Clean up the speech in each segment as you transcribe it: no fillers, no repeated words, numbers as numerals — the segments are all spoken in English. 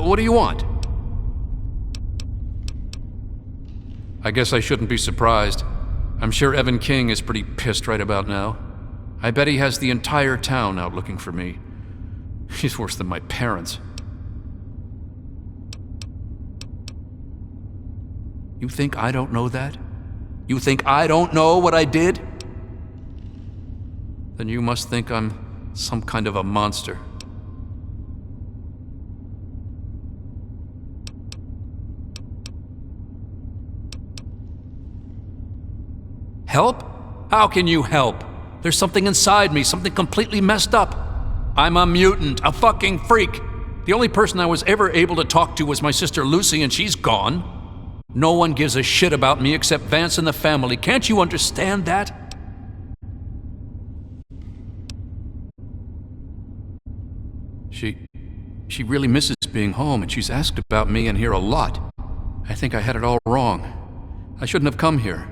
What do you want? I guess I shouldn't be surprised. I'm sure Evan King is pretty pissed right about now. I bet he has the entire town out looking for me. He's worse than my parents. You think I don't know that? You think I don't know what I did? Then you must think I'm some kind of a monster. Help? How can you help? There's something inside me, something completely messed up. I'm a mutant, a fucking freak. The only person I was ever able to talk to was my sister Lucy, and she's gone. No one gives a shit about me except Vance and the family. Can't you understand that? She really misses being home, and she's asked about me in here a lot. I think I had it all wrong. I shouldn't have come here.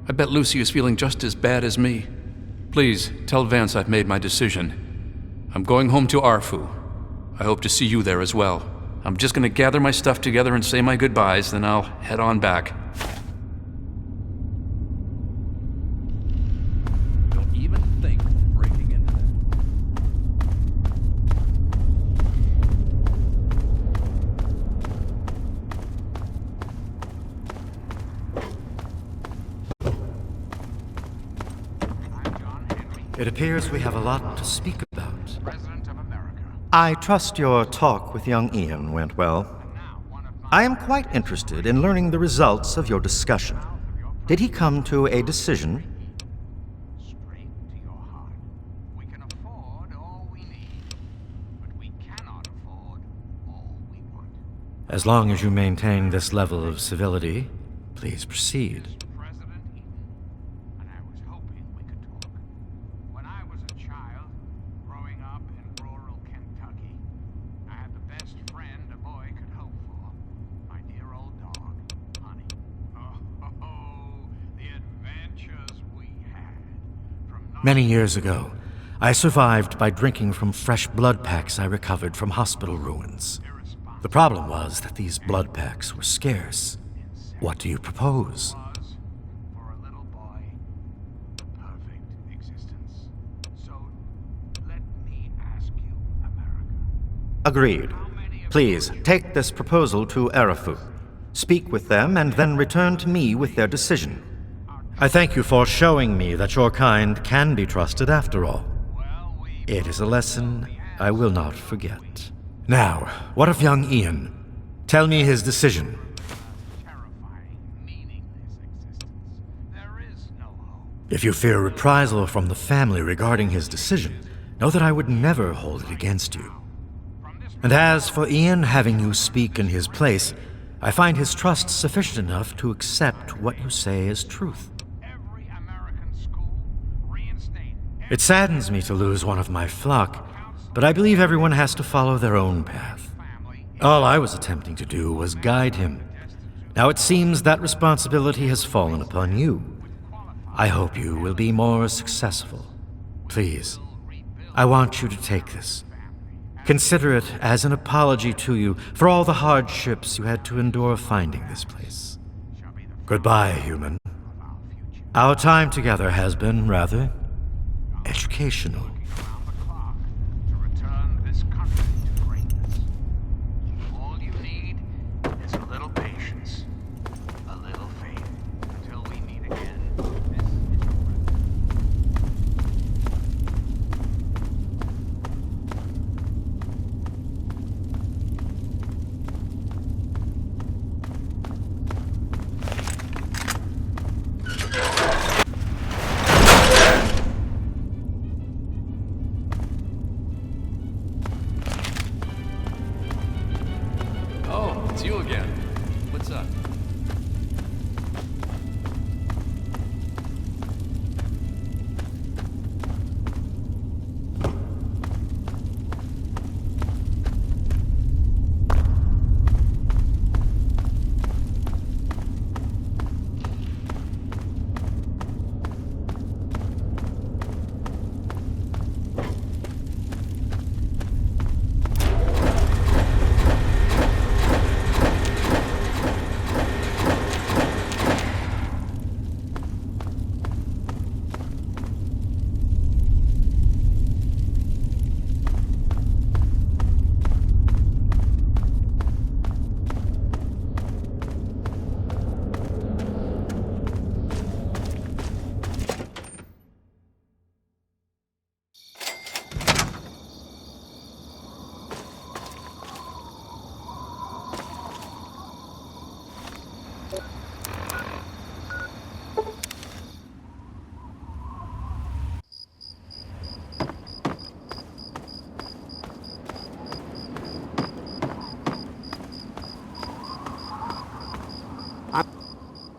I bet Lucy is feeling just as bad as me. Please, tell Vance I've made my decision. I'm going home to Arfu. I hope to see you there as well. I'm just gonna gather my stuff together and say my goodbyes, then I'll head on back. Don't even think of breaking into that. It appears we have a lot to speak about. I trust your talk with young Ian went well. I am quite interested in learning the results of your discussion. Did he come to a decision? Straight to your heart. We can afford all we need, but we cannot afford all we want. As long as you maintain this level of civility, please proceed. President Eden, and I was hoping we could talk. When I was a child, growing up in rural Kentucky, I had the best friend a boy could hope for. My dear old dog, Honey. Oh, the adventures we had. From Many years ago, I survived by drinking from fresh blood packs I recovered from hospital ruins. The problem was that these blood packs were scarce. What do you propose? was, for a little boy, the perfect existence. So, let me ask you, America. Agreed. Please, take this proposal to Arafu. Speak with them and then return to me with their decision. I thank you for showing me that your kind can be trusted after all. It is a lesson I will not forget. Now, what of young Ian? Tell me his decision. Terrifying, meaningless existence. There is no hope. If you fear reprisal from the family regarding his decision, know that I would never hold it against you. And as for Ian having you speak in his place, I find his trust sufficient enough to accept what you say is truth. Every American school reinstated. It saddens me to lose one of my flock, but I believe everyone has to follow their own path. All I was attempting to do was guide him. Now it seems that responsibility has fallen upon you. I hope you will be more successful. Please, I want you to take this. Consider it as an apology to you for all the hardships you had to endure finding this place. Goodbye, human. Our time together has been rather educational. Around the clock to return this country to greatness. All you need is a little patience, a little faith, until we meet again. This is your president. Oh, it's you again. What's up?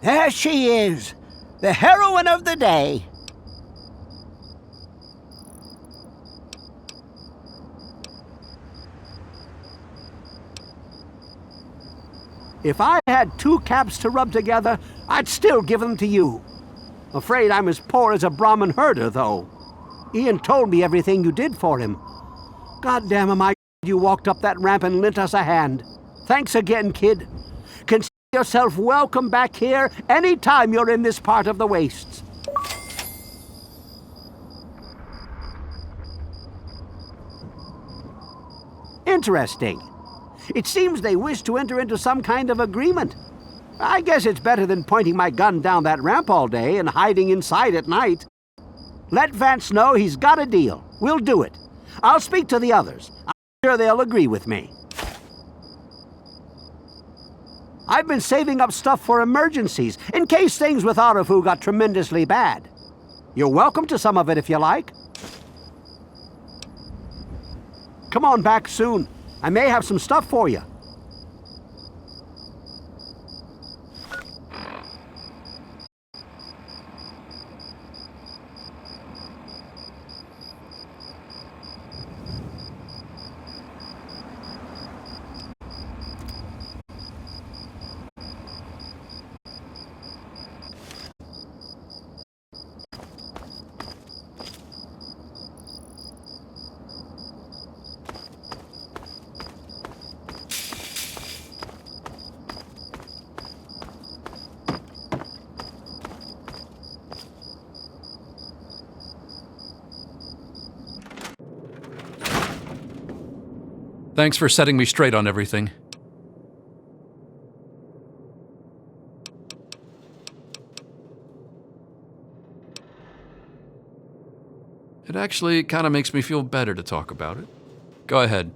There she is, the heroine of the day. If I had 2 caps to rub together, I'd still give them to you. Afraid I'm as poor as a Brahmin herder, though. Ian told me everything you did for him. Goddamn, am I glad you walked up that ramp and lent us a hand. Thanks again, kid. Consider yourself welcome back here any time you're in this part of the wastes. Interesting. It seems they wish to enter into some kind of agreement. I guess it's better than pointing my gun down that ramp all day and hiding inside at night. Let Vance know he's got a deal. We'll do it. I'll speak to the others. I'm sure they'll agree with me. I've been saving up stuff for emergencies, in case things with Arafu got tremendously bad. You're welcome to some of it if you like. Come on back soon. I may have some stuff for you. Thanks for setting me straight on everything. It actually kind of makes me feel better to talk about it. Go ahead.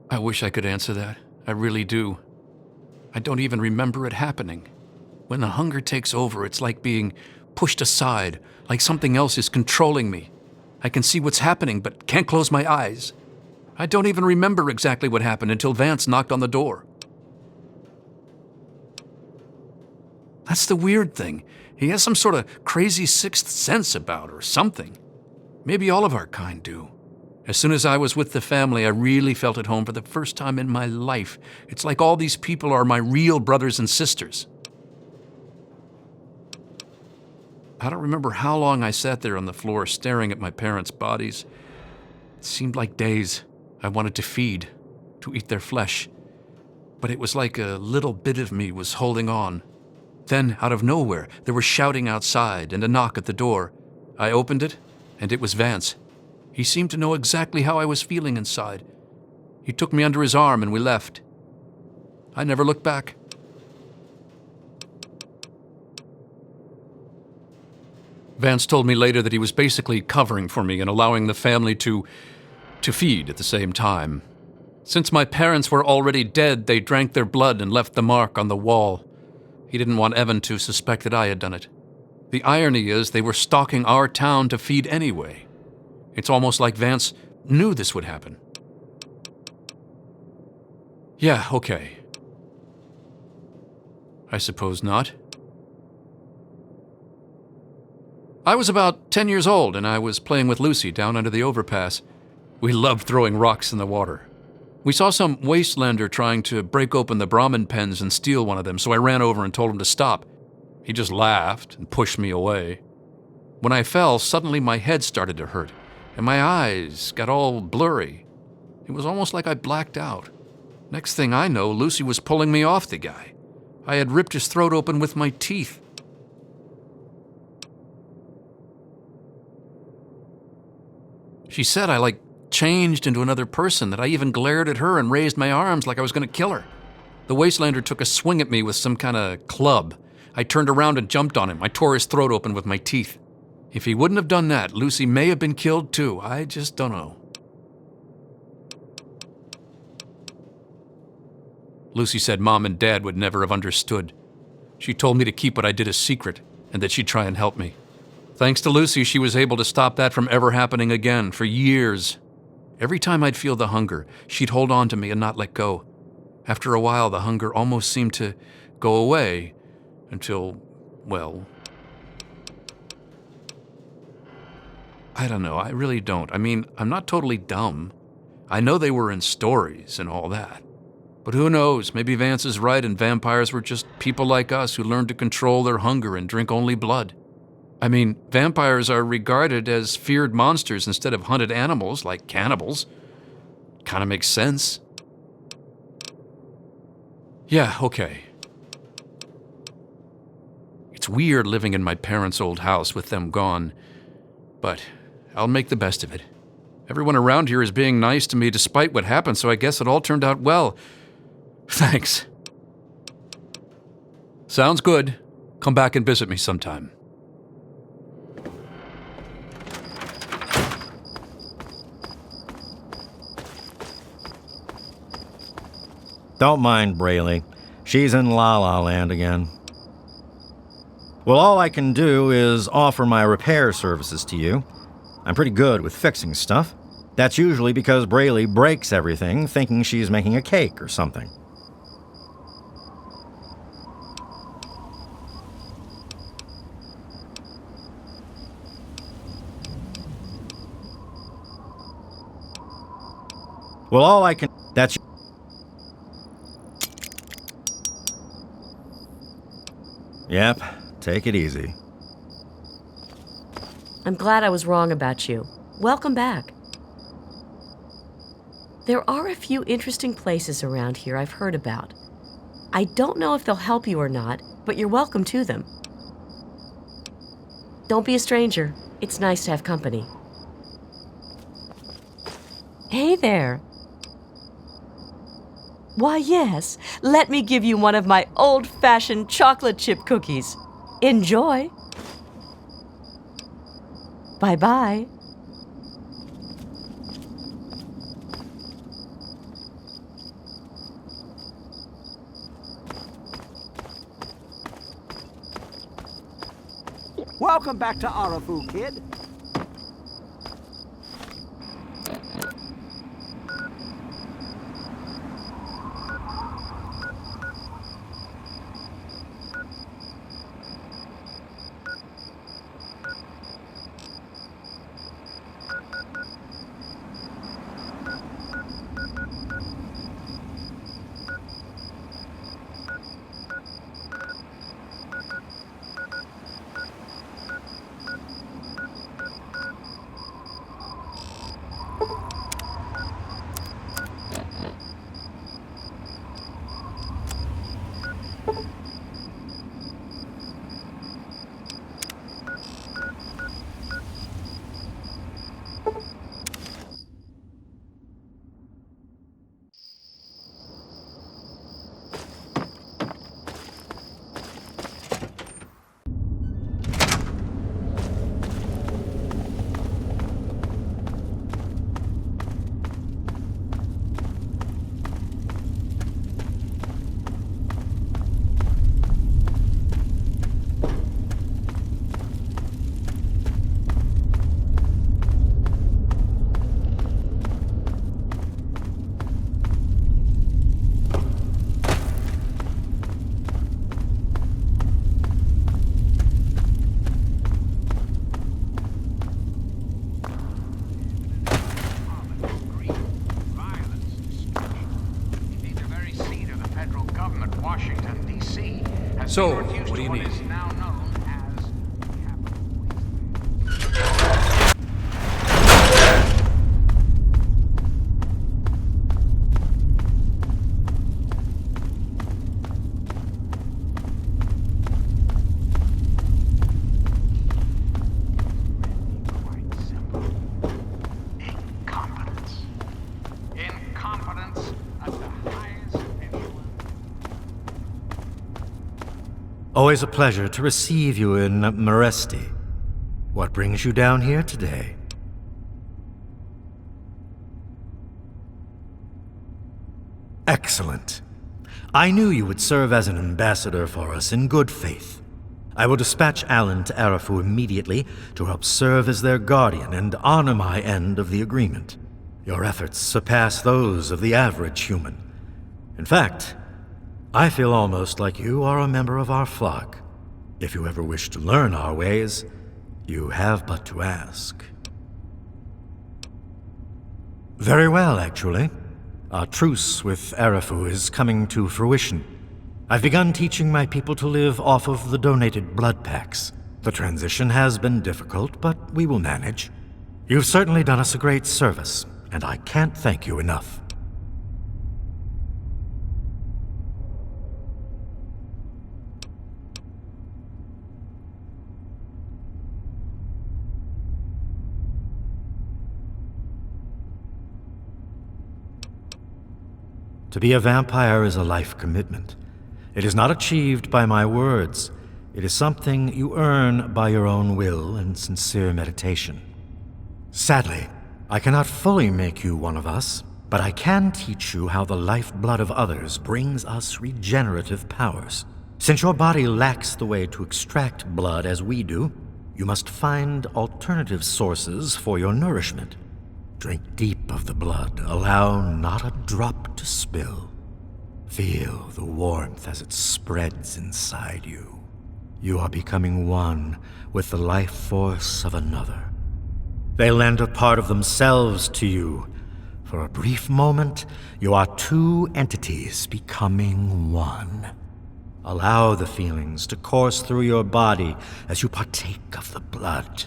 I wish I could answer that. I really do. I don't even remember it happening. When the hunger takes over, it's like being pushed aside, like something else is controlling me. I can see what's happening, but can't close my eyes. I don't even remember exactly what happened until Vance knocked on the door. That's the weird thing. He has some sort of crazy sixth sense about her or something. Maybe all of our kind do. As soon as I was with the family, I really felt at home for the first time in my life. It's like all these people are my real brothers and sisters. I don't remember how long I sat there on the floor staring at my parents' bodies. It seemed like days. I wanted to feed, to eat their flesh. But it was like a little bit of me was holding on. Then, out of nowhere, there was shouting outside and a knock at the door. I opened it, and it was Vance. He seemed to know exactly how I was feeling inside. He took me under his arm and we left. I never looked back. Vance told me later that he was basically covering for me and allowing the family to feed at the same time. Since my parents were already dead, they drank their blood and left the mark on the wall. He didn't want Evan to suspect that I had done it. The irony is they were stalking our town to feed anyway. It's almost like Vance knew this would happen. Yeah, okay. I suppose not. I was about 10 years old, and I was playing with Lucy down under the overpass. We loved throwing rocks in the water. We saw some wastelander trying to break open the Brahmin pens and steal one of them, so I ran over and told him to stop. He just laughed and pushed me away. When I fell, suddenly my head started to hurt, and my eyes got all blurry. It was almost like I blacked out. Next thing I know, Lucy was pulling me off the guy. I had ripped his throat open with my teeth. She said I changed into another person, that I even glared at her and raised my arms like I was going to kill her. The wastelander took a swing at me with some kind of club. I turned around and jumped on him. I tore his throat open with my teeth. If he wouldn't have done that, Lucy may have been killed too. I just don't know. Lucy said Mom and Dad would never have understood. She told me to keep what I did a secret and that she'd try and help me. Thanks to Lucy, she was able to stop that from ever happening again for years. Every time I'd feel the hunger, she'd hold on to me and not let go. After a while, the hunger almost seemed to go away until, well, I don't know. I really don't. I mean, I'm not totally dumb. I know they were in stories and all that. But who knows? Maybe Vance is right and vampires were just people like us who learned to control their hunger and drink only blood. I mean, vampires are regarded as feared monsters instead of hunted animals like cannibals. Kinda makes sense. Yeah, okay. It's weird living in my parents' old house with them gone, but I'll make the best of it. Everyone around here is being nice to me despite what happened, so I guess it all turned out well. Thanks. Sounds good. Come back and visit me sometime. Don't mind Braley. She's in La La Land again. Well, all I can do is offer my repair services to you. I'm pretty good with fixing stuff. That's usually because Braley breaks everything, thinking she's making a cake or something. Well, all I can... That's... Yep, take it easy. I'm glad I was wrong about you. Welcome back. There are a few interesting places around here I've heard about. I don't know if they'll help you or not, but you're welcome to them. Don't be a stranger. It's nice to have company. Hey there. Why, yes. Let me give you one of my old-fashioned chocolate chip cookies. Enjoy. Bye-bye. Welcome back to Arafu, kid. So, what do you need? Always a pleasure to receive you in Meresti. What brings you down here today? Excellent. I knew you would serve as an ambassador for us in good faith. I will dispatch Alan to Arafu immediately to help serve as their guardian and honor my end of the agreement. Your efforts surpass those of the average human. In fact, I feel almost like you are a member of our flock. If you ever wish to learn our ways, you have but to ask. Very well, actually. Our truce with Arafu is coming to fruition. I've begun teaching my people to live off of the donated blood packs. The transition has been difficult, but we will manage. You've certainly done us a great service, and I can't thank you enough. To be a vampire is a life commitment. It is not achieved by my words. It is something you earn by your own will and sincere meditation. Sadly, I cannot fully make you one of us, but I can teach you how the lifeblood of others brings us regenerative powers. Since your body lacks the way to extract blood as we do, you must find alternative sources for your nourishment. Drink deep of the blood, allow not a drop to spill. Feel the warmth as it spreads inside you. You are becoming one with the life force of another. They lend a part of themselves to you. For a brief moment, you are two entities becoming one. Allow the feelings to course through your body as you partake of the blood.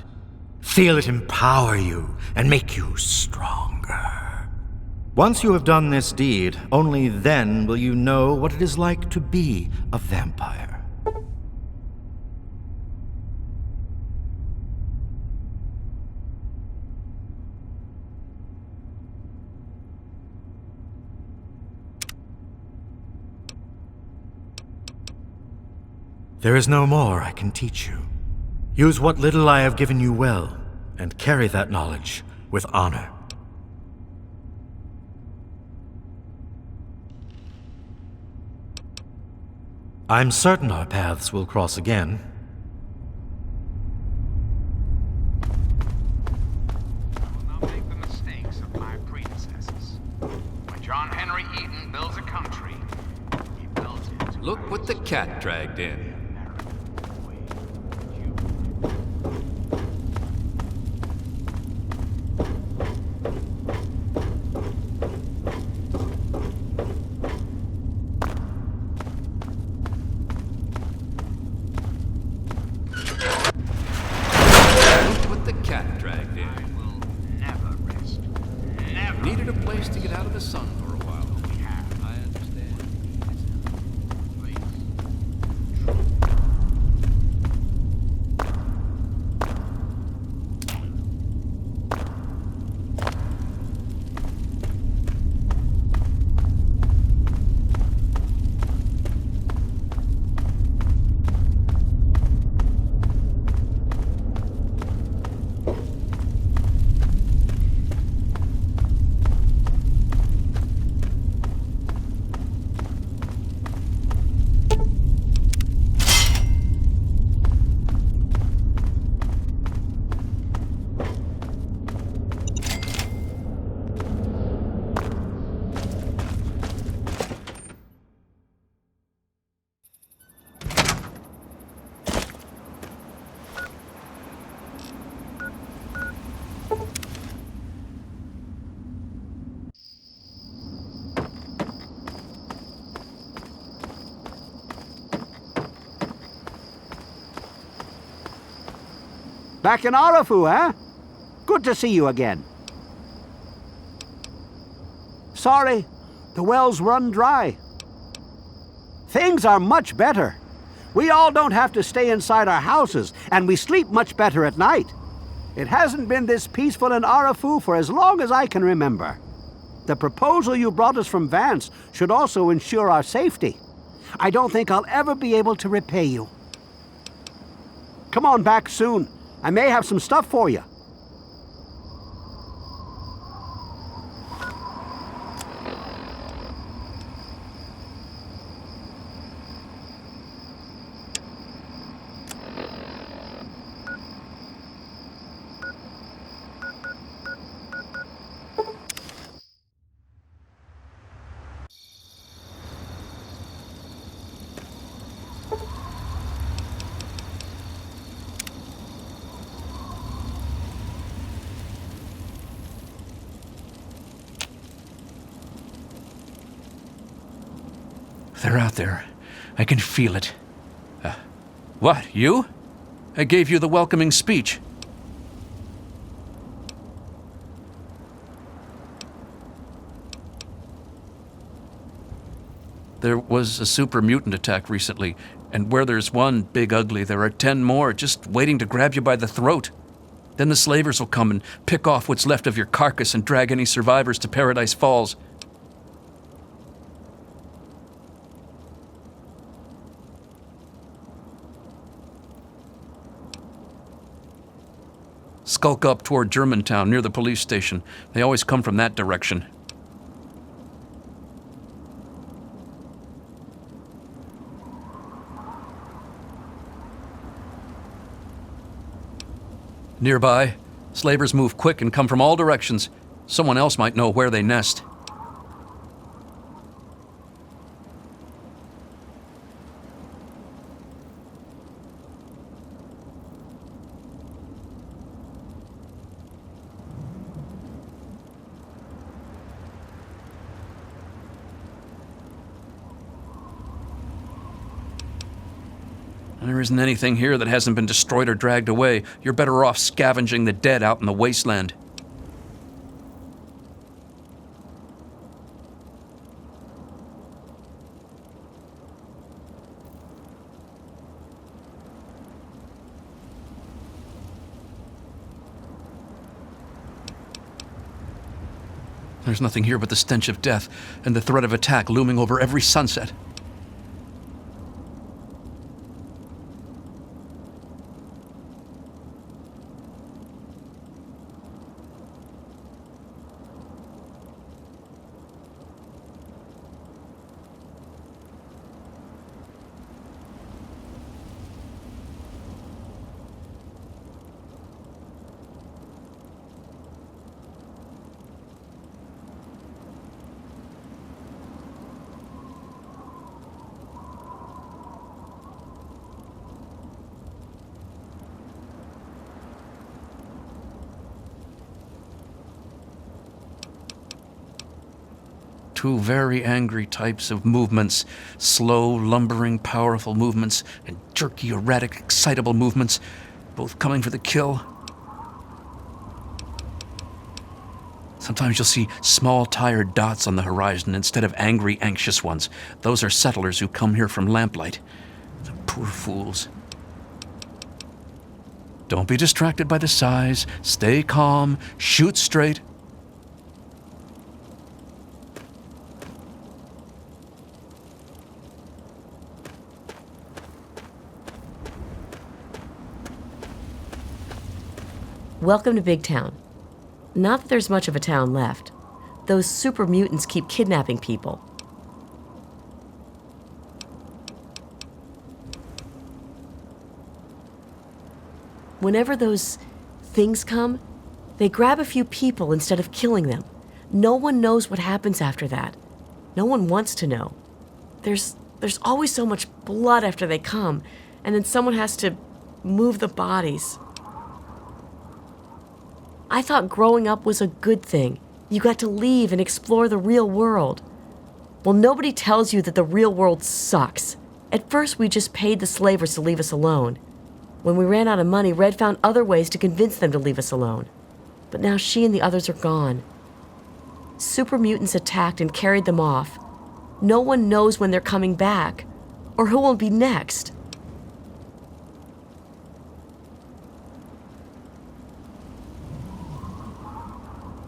Feel it empower you and make you stronger. Once you have done this deed, only then will you know what it is like to be a vampire. There is no more I can teach you. Use what little I have given you well, and carry that knowledge with honor. I'm certain our paths will cross again. I will not make the mistakes of my predecessors. When John Henry Eden builds a country, he builds it. Look what the cat dragged in. Needed a place to get out of the sun for a while. I understand. Back in Arafu, eh? Good to see you again. Sorry, the wells run dry. Things are much better. We all don't have to stay inside our houses, and we sleep much better at night. It hasn't been this peaceful in Arafu for as long as I can remember. The proposal you brought us from Vance should also ensure our safety. I don't think I'll ever be able to repay you. Come on back soon. I may have some stuff for you. They're out there. I can feel it. What, you? I gave you the welcoming speech. There was a super mutant attack recently, and where there's one big ugly, there are 10 more just waiting to grab you by the throat. Then the slavers will come and pick off what's left of your carcass and drag any survivors to Paradise Falls. Skulk up toward Germantown near the police station. They always come from that direction. Nearby, slavers move quick and come from all directions. Someone else might know where they nest. There isn't anything here that hasn't been destroyed or dragged away. You're better off scavenging the dead out in the wasteland. There's nothing here but the stench of death and the threat of attack looming over every sunset. Two very angry types of movements, slow, lumbering, powerful movements, and jerky, erratic, excitable movements, both coming for the kill. Sometimes you'll see small, tired dots on the horizon instead of angry, anxious ones. Those are settlers who come here from lamplight. The poor fools. Don't be distracted by the size. Stay calm. Shoot straight. Welcome to Big Town. Not that there's much of a town left. Those super mutants keep kidnapping people. Whenever those things come, they grab a few people instead of killing them. No one knows what happens after that. No one wants to know. There's always so much blood after they come, and then someone has to move the bodies. I thought growing up was a good thing. You got to leave and explore the real world. Well, nobody tells you that the real world sucks. At first, we just paid the slavers to leave us alone. When we ran out of money, Red found other ways to convince them to leave us alone. But now she and the others are gone. Super mutants attacked and carried them off. No one knows when they're coming back, or who will be next.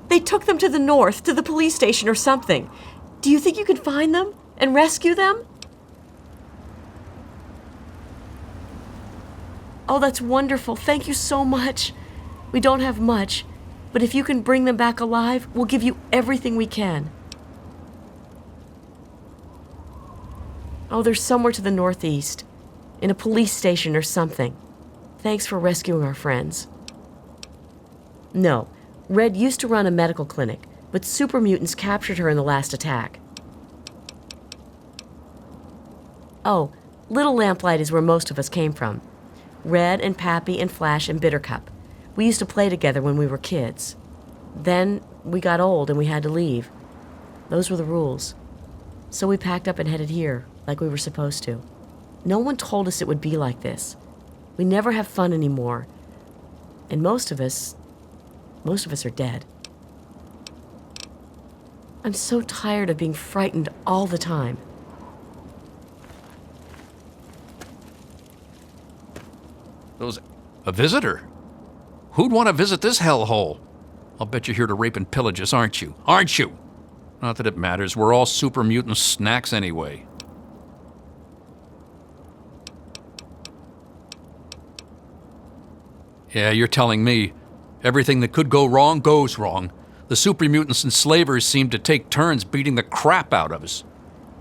They took them to the north, to the police station or something. Do you think you could find them and rescue them? Oh, that's wonderful. Thank you so much. We don't have much, but if you can bring them back alive, we'll give you everything we can. Oh, they're somewhere to the northeast, in a police station or something. Thanks for rescuing our friends. No. Red used to run a medical clinic, but super mutants captured her in the last attack. Oh, Little Lamplight is where most of us came from. Red and Pappy and Flash and Bittercup. We used to play together when we were kids. Then we got old and we had to leave. Those were the rules. So we packed up and headed here. like we were supposed to. No one told us it would be like this. We never have fun anymore. And most of us are dead. I'm so tired of being frightened all the time. A visitor? Who'd want to visit this hellhole? I'll bet you're here to rape and pillage us, aren't you? Aren't you? Not that it matters. We're all super mutant snacks anyway. Yeah, you're telling me. Everything that could go wrong goes wrong. The super mutants and slavers seem to take turns beating the crap out of us.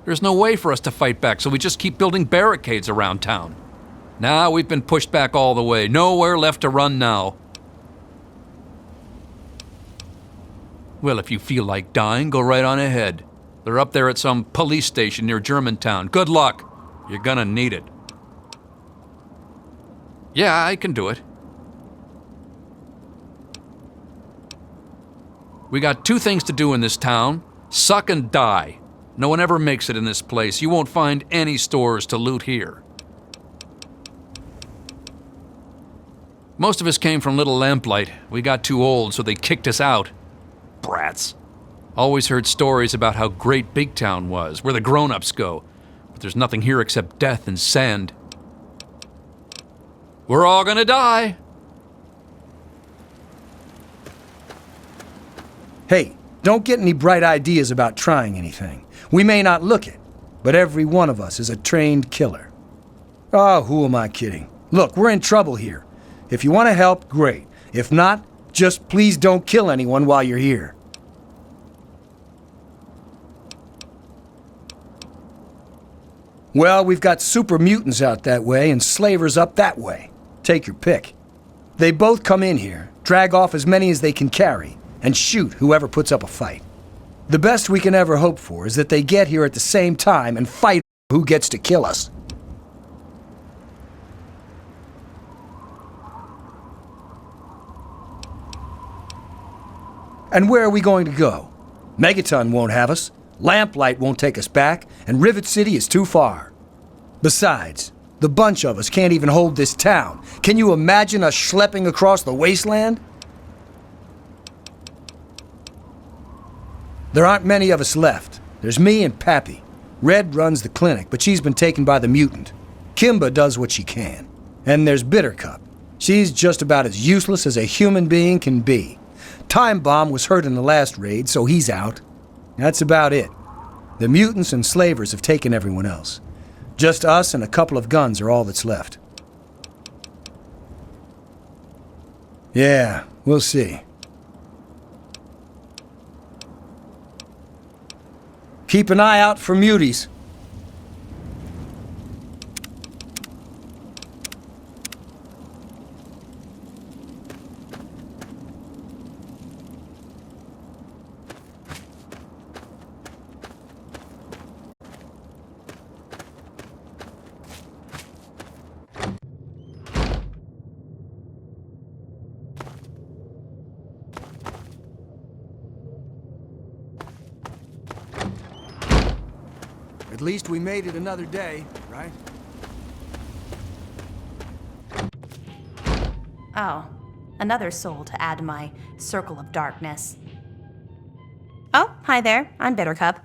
There's no way for us to fight back, so we just keep building barricades around town. Now we've been pushed back all the way. Nowhere left to run now. Well, if you feel like dying, go right on ahead. They're up there at some police station near Germantown. Good luck. You're gonna need it. Yeah, I can do it. We got 2 things to do in this town. Suck and die. No one ever makes it in this place. You won't find any stores to loot here. Most of us came from Little Lamplight. We got too old, so they kicked us out. Brats. Always heard stories about how great Big Town was, where the grown-ups go. But there's nothing here except death and sand. We're all gonna die. Hey, don't get any bright ideas about trying anything. We may not look it, but every one of us is a trained killer. Oh, who am I kidding? Look, we're in trouble here. If you want to help, great. If not, just please don't kill anyone while you're here. Well, we've got super mutants out that way and slavers up that way. Take your pick. They both come in here, drag off as many as they can carry, and shoot whoever puts up a fight. The best we can ever hope for is that they get here at the same time and fight who gets to kill us. And where are we going to go? Megaton won't have us, Lamplight won't take us back, and Rivet City is too far. Besides, the bunch of us can't even hold this town. Can you imagine us schlepping across the wasteland? There aren't many of us left. There's me and Pappy. Red runs the clinic, but she's been taken by the mutant. Kimba does what she can. And there's Bittercup. She's just about as useless as a human being can be. Time Bomb was hurt in the last raid, so he's out. That's about it. The mutants and slavers have taken everyone else. Just us and a couple of guns are all that's left. Yeah, we'll see. Keep an eye out for muties. At least we made it another day, right? Oh, another soul to add to my circle of darkness. Oh, hi there. I'm Bittercup.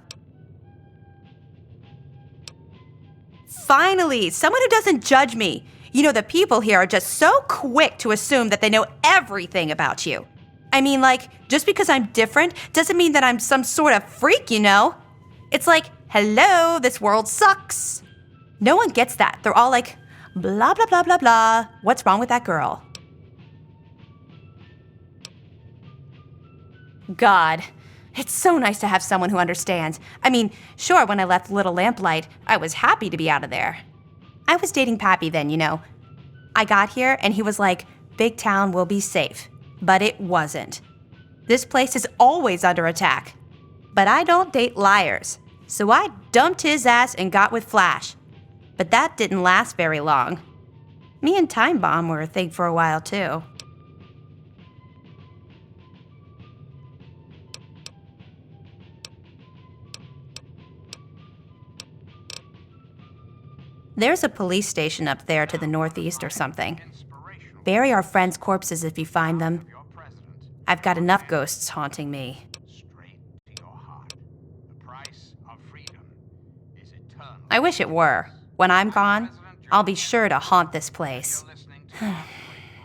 Finally, someone who doesn't judge me. You know, the people here are just so quick to assume that they know everything about you. I mean, like, just because I'm different doesn't mean that I'm some sort of freak, you know? It's like, hello, this world sucks. No one gets that. They're all like, blah, blah, blah, blah, blah. What's wrong with that girl? God, it's so nice to have someone who understands. I mean, sure, when I left Little Lamplight, I was happy to be out of there. I was dating Pappy then, you know. I got here and he was like, Big Town will be safe. But it wasn't. This place is always under attack. But I don't date liars. So I dumped his ass and got with Flash. But that didn't last very long. Me and Time Bomb were a thing for a while, too. There's a police station up there to the northeast or something. Bury our friends' corpses if you find them. I've got enough ghosts haunting me. Straight to your heart. The price of freedom is eternal. I wish it were. When I'm gone, I'll be sure to haunt this place. You're listening to Heartbreak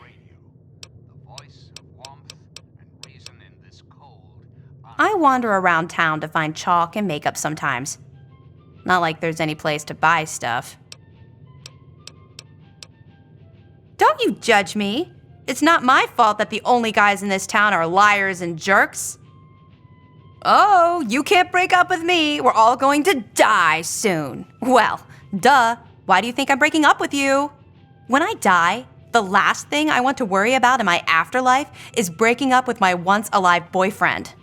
Radio, the voice of warmth and reason in this cold. I wander around town to find chalk and makeup sometimes. Not like there's any place to buy stuff. Don't you judge me. It's not my fault that the only guys in this town are liars and jerks. Oh, you can't break up with me. We're all going to die soon. Well, duh. Why do you think I'm breaking up with you? When I die, the last thing I want to worry about in my afterlife is breaking up with my once alive boyfriend.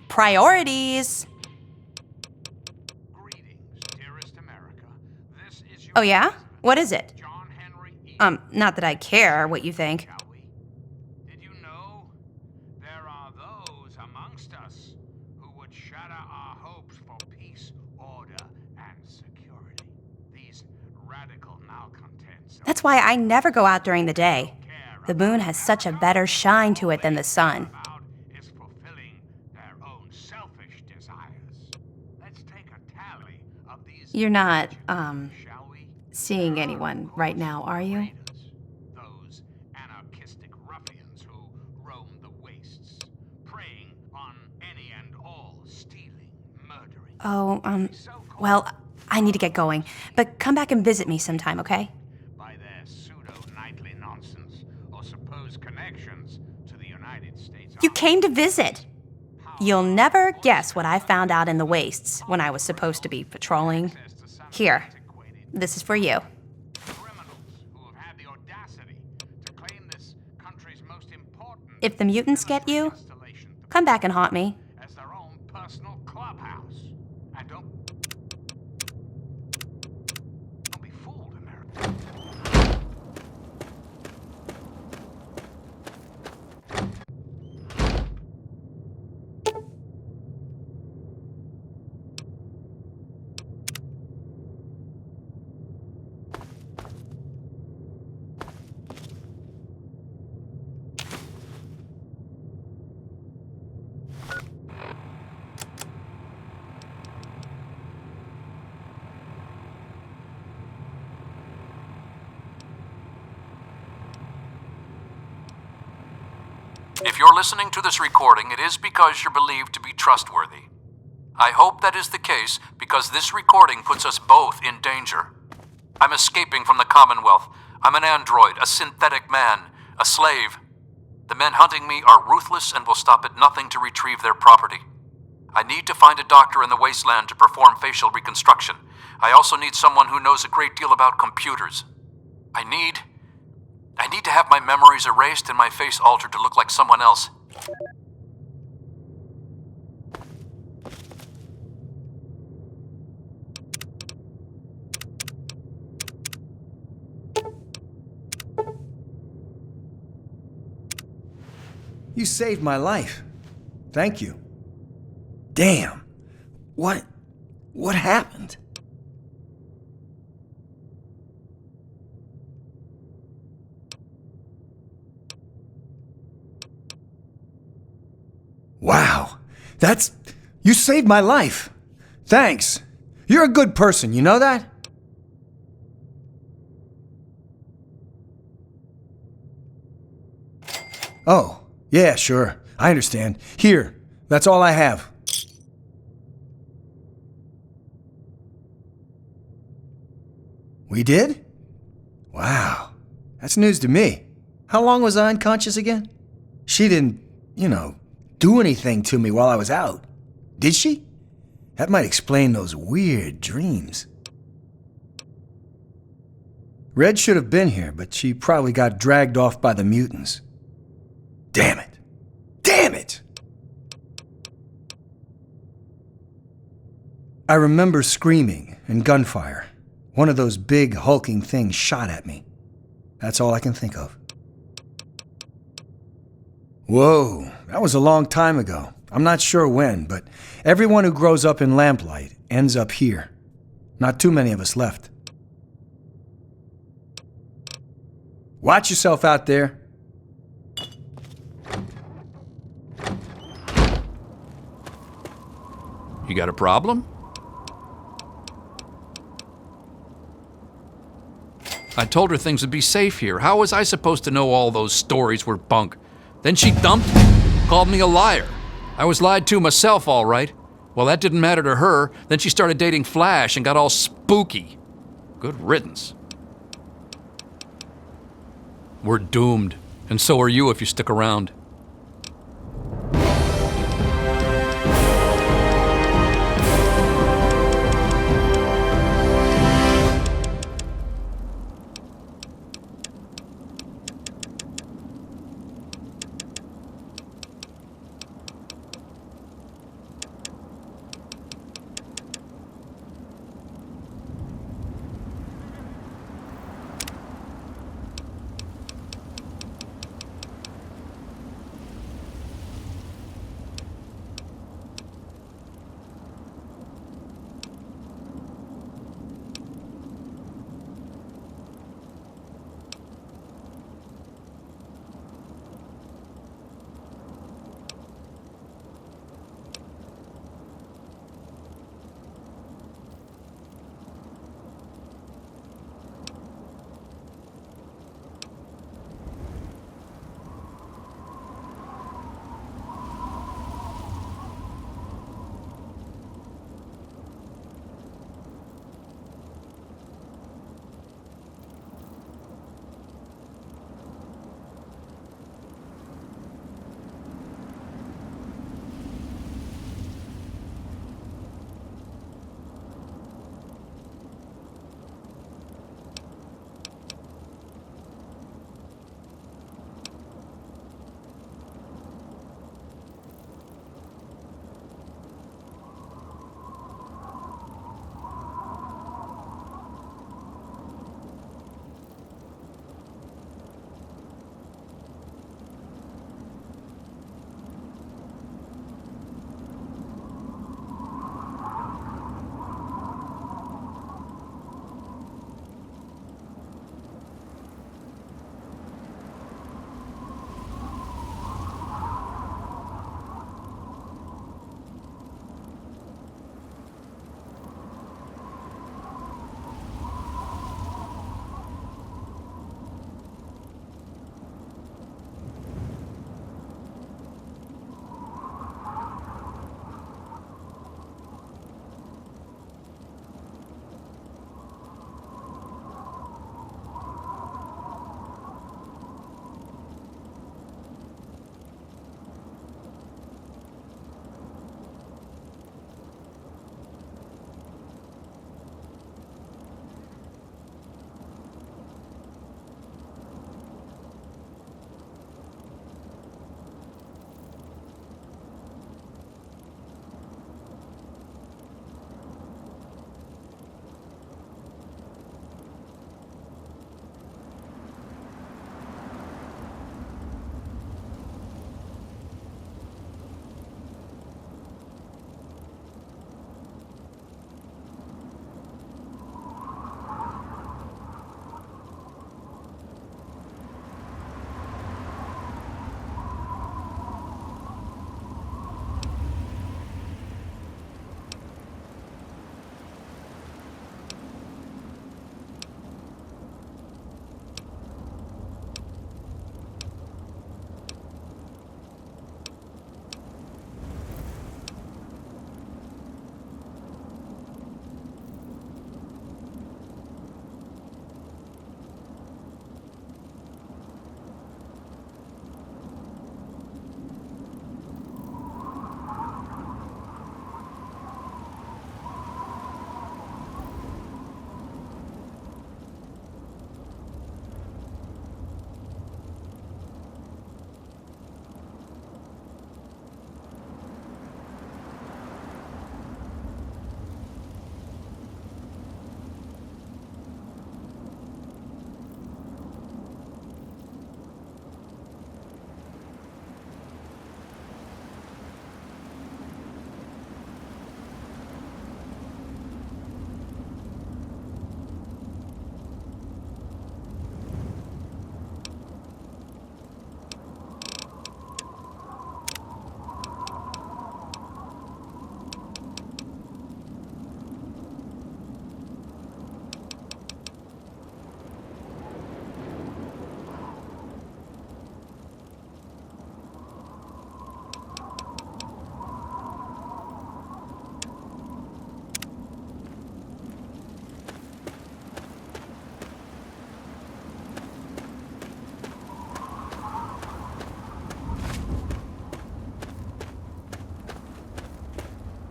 Priorities. Greetings, dearest America. This is your Oh yeah? What is it? John Henry E. Not that I care what you think. Shall we? Did you know there are those amongst us who would shatter our hopes for peace, order, and security? These radical malcontents. That's why I never go out during the day. The moon has such a better shine to it than the sun. About is fulfilling their own selfish desires. Let's take a tally of these. You're not, Shall we? seeing anyone right now, are you? Those anarchistic ruffians who roam the wastes, preying on any and all, stealing, murdering. Oh, well, I need to get going. But come back and visit me sometime, okay? By their pseudo-nightly nonsense or supposed connections to the United States. You came to visit. You'll never guess what I found out in the wastes when I was supposed to be patrolling. Here, this is for you. Criminals who have had the audacity to claim this country's most important If the mutants get you, installation come back and haunt me. as their own personal clubhouse. And don't be fooled, America. If you're listening to this recording, it is because you're believed to be trustworthy. I hope that is the case because this recording puts us both in danger. I'm escaping from the Commonwealth. I'm an android, a synthetic man, a slave. The men hunting me are ruthless and will stop at nothing to retrieve their property. I need to find a doctor in the wasteland to perform facial reconstruction. I also need someone who knows a great deal about computers. I need to have my memories erased and my face altered to look like someone else. You saved my life. Thank you. Damn. What happened? Wow. You saved my life. Thanks. You're a good person, you know that? Oh, yeah, sure. I understand. Here, that's all I have. We did? Wow. That's news to me. How long was I unconscious again? She didn't, do anything to me while I was out. Did she? That might explain those weird dreams. Red should have been here, but she probably got dragged off by the mutants. Damn it! Damn it! I remember screaming and gunfire. One of those big, hulking things shot at me. That's all I can think of. Whoa, that was a long time ago. I'm not sure when, but everyone who grows up in lamplight ends up here. Not too many of us left. Watch yourself out there. You got a problem? I told her things would be safe here. How was I supposed to know all those stories were bunk? Then she dumped me, called me a liar. I was lied to myself, all right. Well, that didn't matter to her. Then she started dating Flash and got all spooky. Good riddance. We're doomed, and so are you if you stick around.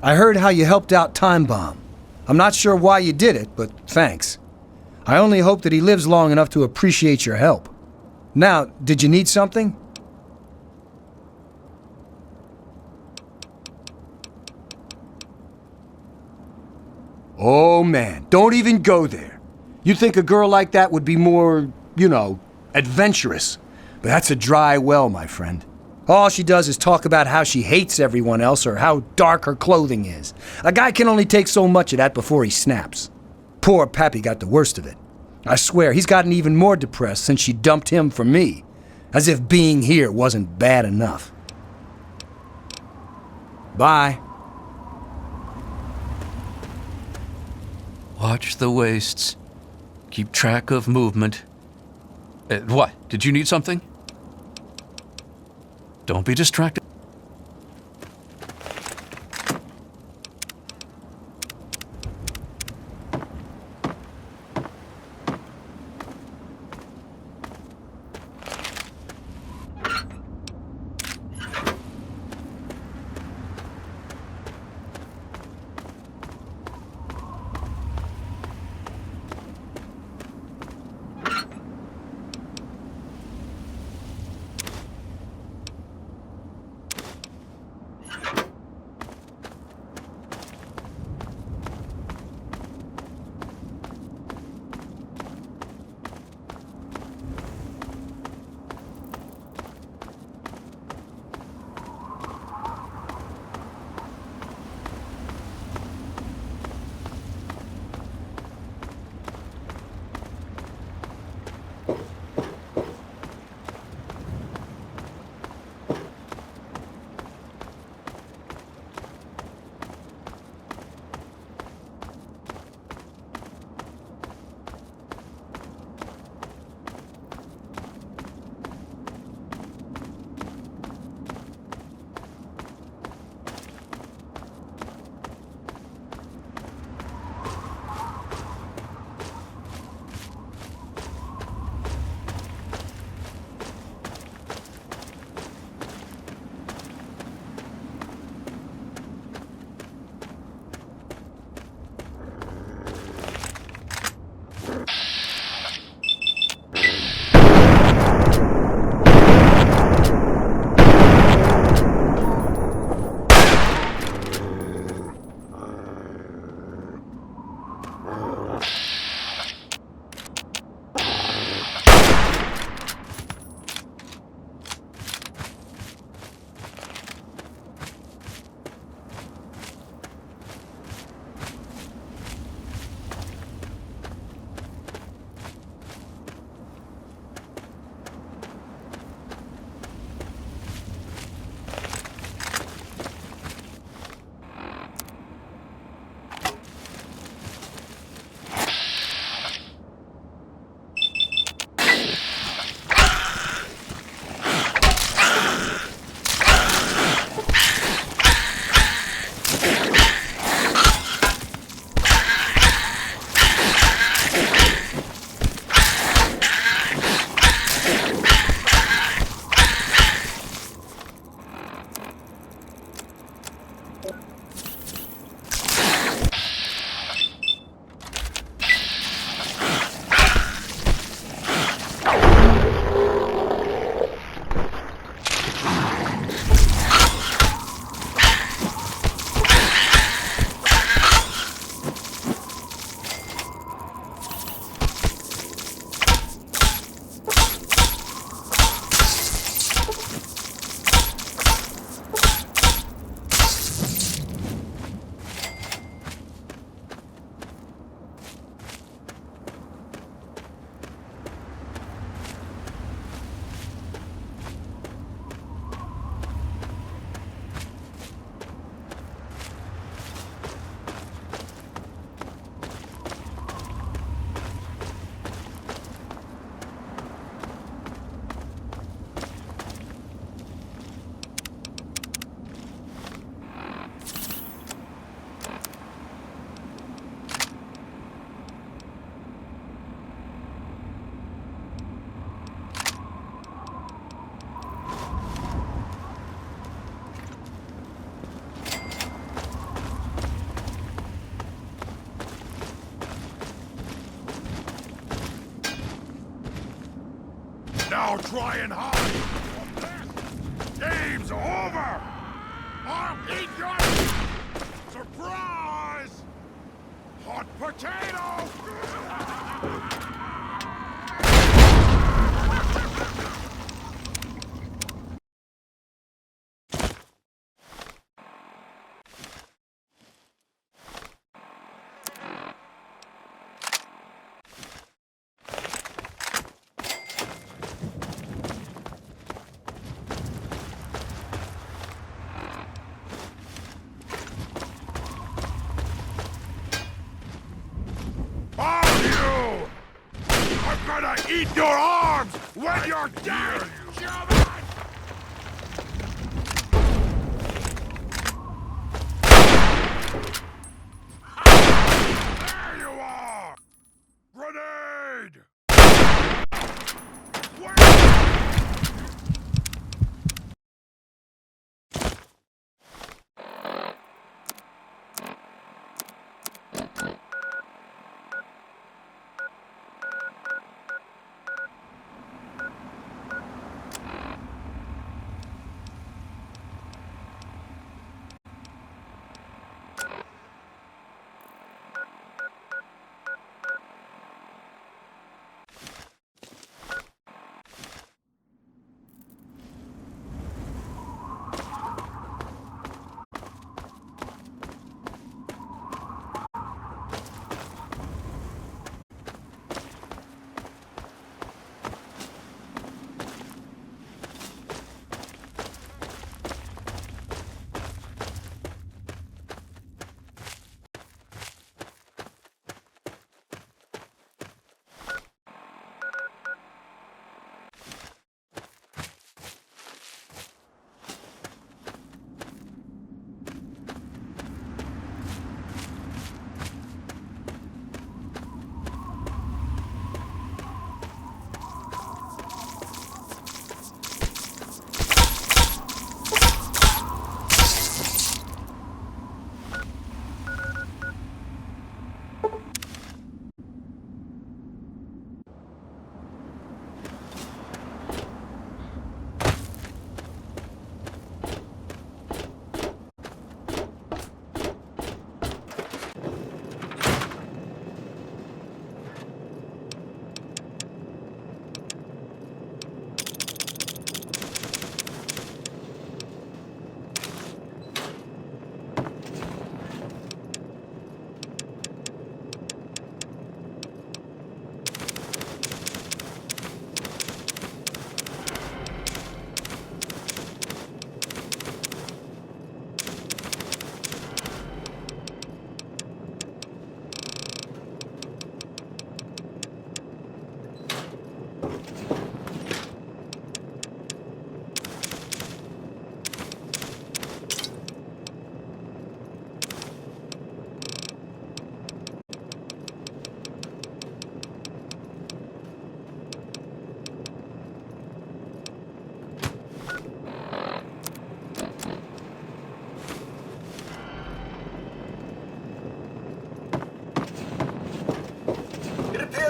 I heard how you helped out Time Bomb. I'm not sure why you did it, but thanks. I only hope that he lives long enough to appreciate your help. Now, did you need something? Oh man, don't even go there. You'd think a girl like that would be more, adventurous. But that's a dry well, my friend. All she does is talk about how she hates everyone else or how dark her clothing is. A guy can only take so much of that before he snaps. Poor Pappy got the worst of it. I swear, he's gotten even more depressed since she dumped him for me. As if being here wasn't bad enough. Bye. Watch the wastes. Keep track of movement. What? Did you need something? Don't be distracted. now try and hide from this. Game's over. I'll eat your surprise. Hot potato. I'm gonna eat your arms when you're dead, human! There you are! Grenade!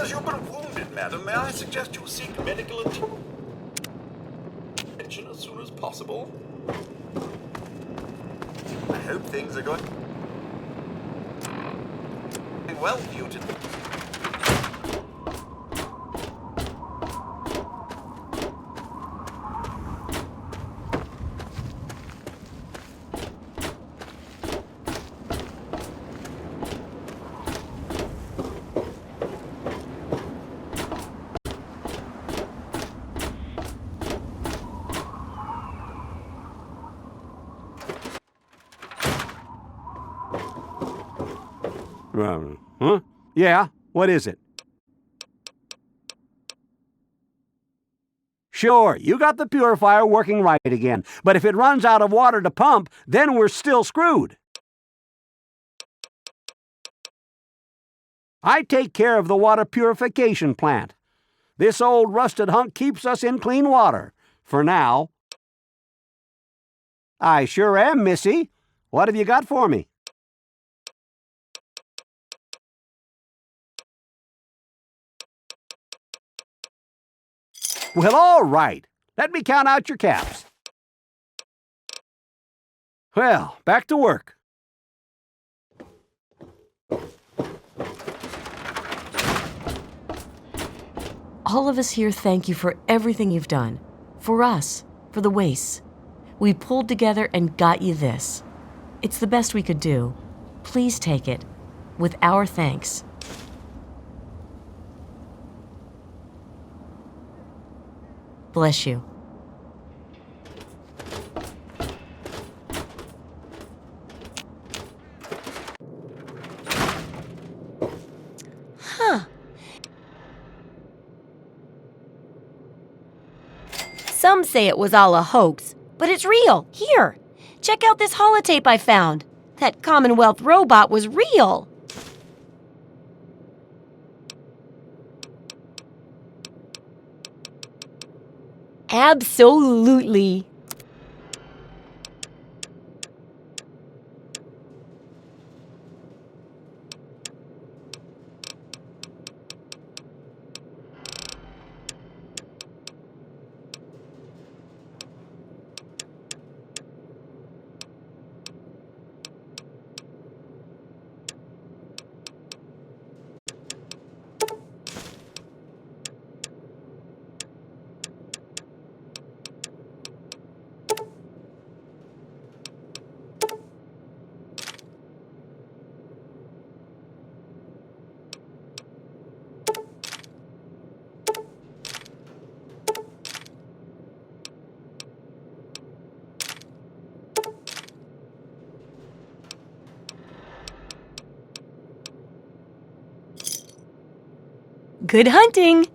You've been wounded, madam. May I suggest you seek medical attention as soon as possible? I hope things are going well for you today. Huh? Yeah? What is it? Sure, you got the purifier working right again, but if it runs out of water to pump, then we're still screwed. I take care of the water purification plant. This old rusted hunk keeps us in clean water, for now. I sure am, Missy. What have you got for me? Well, all right. Let me count out your caps. Well, back to work. All of us here thank you for everything you've done. For us, for the wastes. We pulled together and got you this. It's the best we could do. Please take it, with our thanks. Bless you. Some say it was all a hoax, but it's real. Here, check out this holotape I found. That Commonwealth robot was real. Absolutely. Good hunting!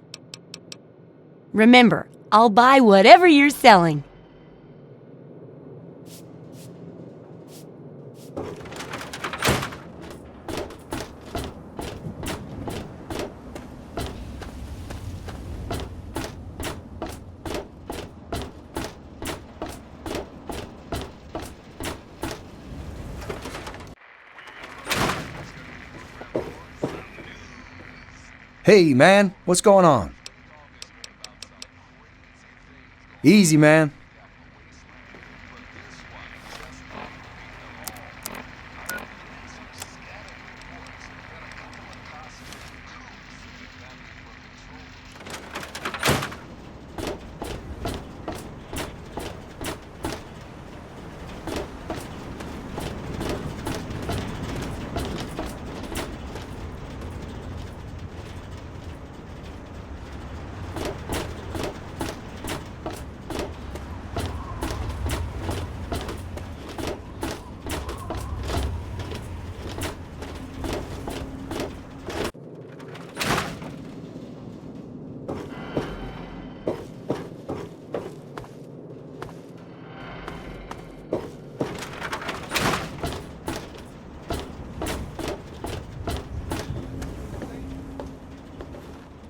Remember, I'll buy whatever you're selling. Hey, man, what's going on? Easy, man.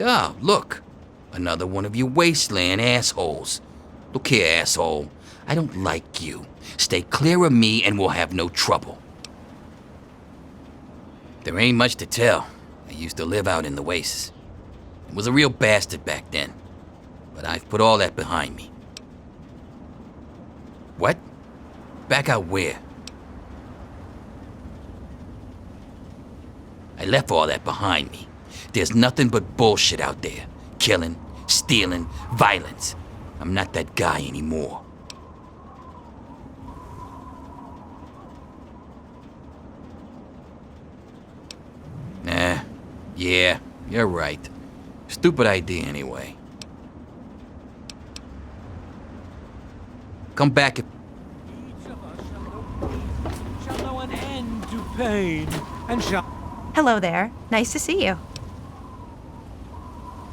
Ah, look. Another one of you wasteland assholes. Look here, asshole. I don't like you. Stay clear of me and we'll have no trouble. There ain't much to tell. I used to live out in the wastes. I was a real bastard back then. But I've put all that behind me. What? Back out where? I left all that behind me. There's nothing but bullshit out there. Killing, stealing, violence. I'm not that guy anymore. Yeah, you're right. Stupid idea anyway. Come back if... Each of us shall know an end to pain, and shall... Hello there. Nice to see you.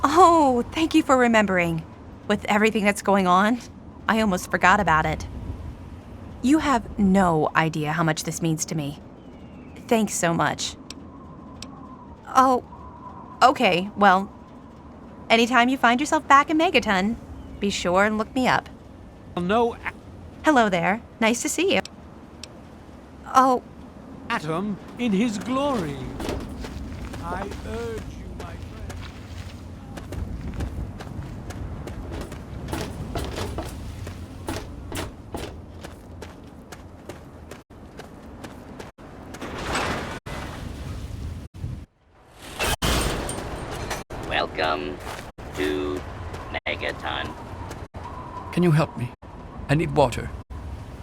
Oh, thank you for remembering. With everything that's going on, I almost forgot about it. You have no idea how much this means to me. Thanks so much. Oh, okay, well, anytime you find yourself back in Megaton, be sure and look me up. no Hello there. Nice to see you. Oh, atom in his glory. I urge you, my friend. Welcome to Megaton. Can you help me? I need water.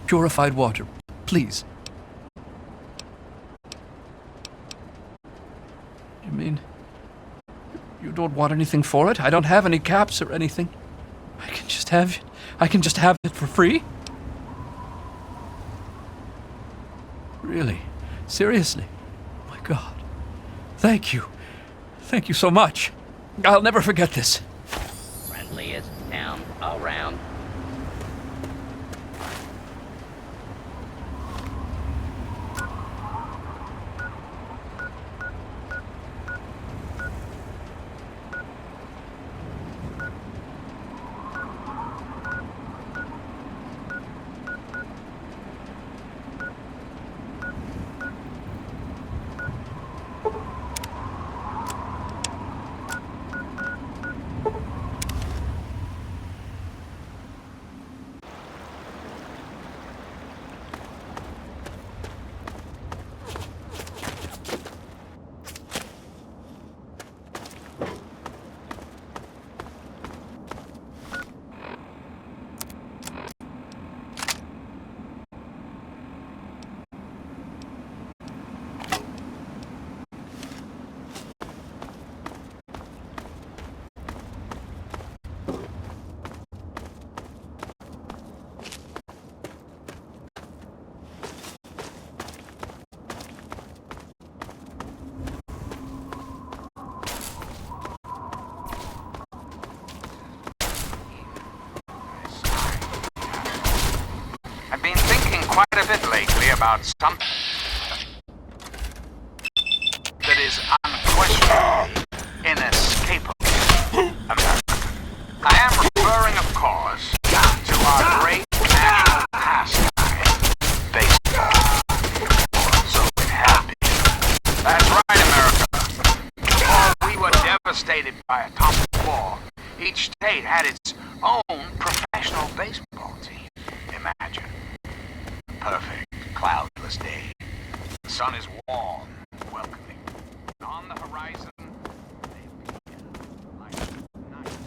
Purified water. Please. You mean... you don't want anything for it? I don't have any caps or anything. I can just have it. I can just have it for free? Really? Seriously? My God. Thank you. Thank you so much. I'll never forget this. Friendliest town around. I've been thinking quite a bit lately about something that is unquestionably inescapable. America. I am referring, of course, to our great national pastime, baseball. So it had been. That's right, America. Before we were devastated by atomic war, each state had its own professional baseball team. Imagine. Perfect, cloudless day. The sun is warm, welcoming. On the horizon, like night.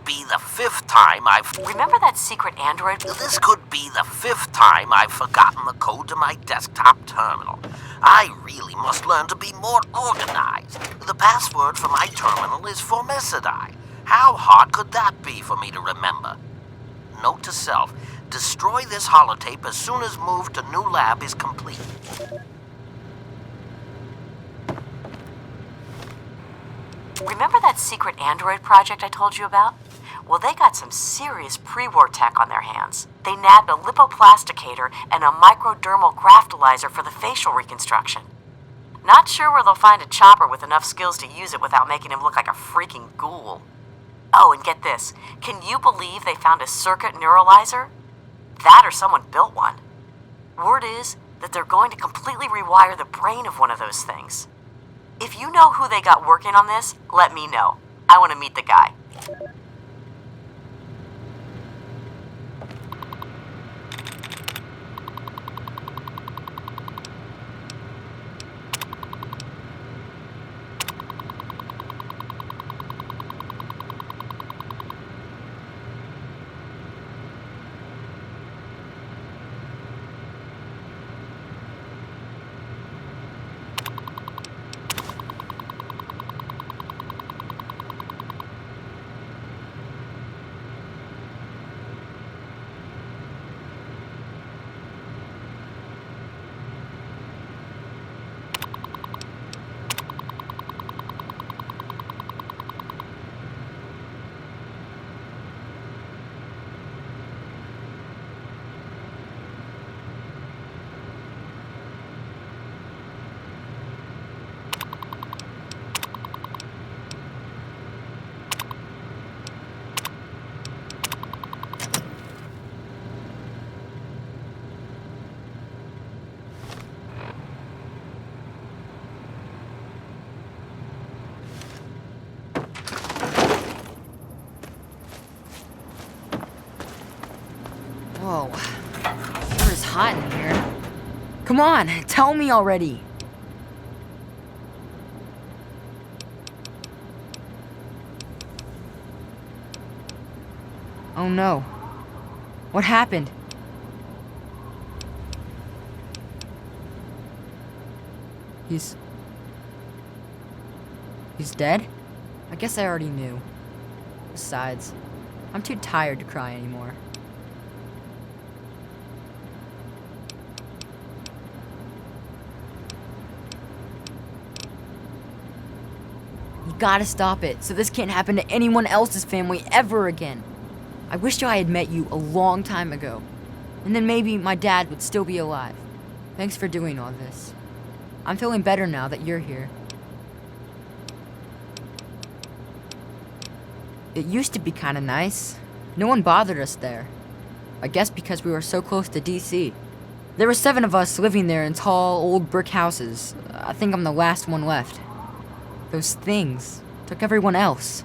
could be the 5th time I've... Remember that secret android? This could be the 5th time I've forgotten the code to my desktop terminal. I really must learn to be more organized. The password for my terminal is Formicidae. How hard could that be for me to remember? Note to self, destroy this holotape as soon as move to new lab is complete. Remember that secret android project I told you about? Well, they got some serious pre-war tech on their hands. They nabbed a lipoplasticator and a microdermal graftalizer for the facial reconstruction. Not sure where they'll find a chopper with enough skills to use it without making him look like a freaking ghoul. Oh, and get this. Can you believe they found a circuit neuralizer? That or someone built one. Word is that they're going to completely rewire the brain of one of those things. If you know who they got working on this, let me know. I want to meet the guy. Whoa. Sure is hot in here. Come on, tell me already. Oh no. What happened? He's dead? I guess I already knew. Besides, I'm too tired to cry anymore. You gotta stop it, so this can't happen to anyone else's family ever again. I wish I had met you a long time ago, and then maybe my dad would still be alive. Thanks for doing all this. I'm feeling better now that you're here. It used to be kinda nice. No one bothered us there. I guess because we were so close to DC. There were 7 of us living there in tall, old brick houses. I think I'm the last one left. Those things took everyone else.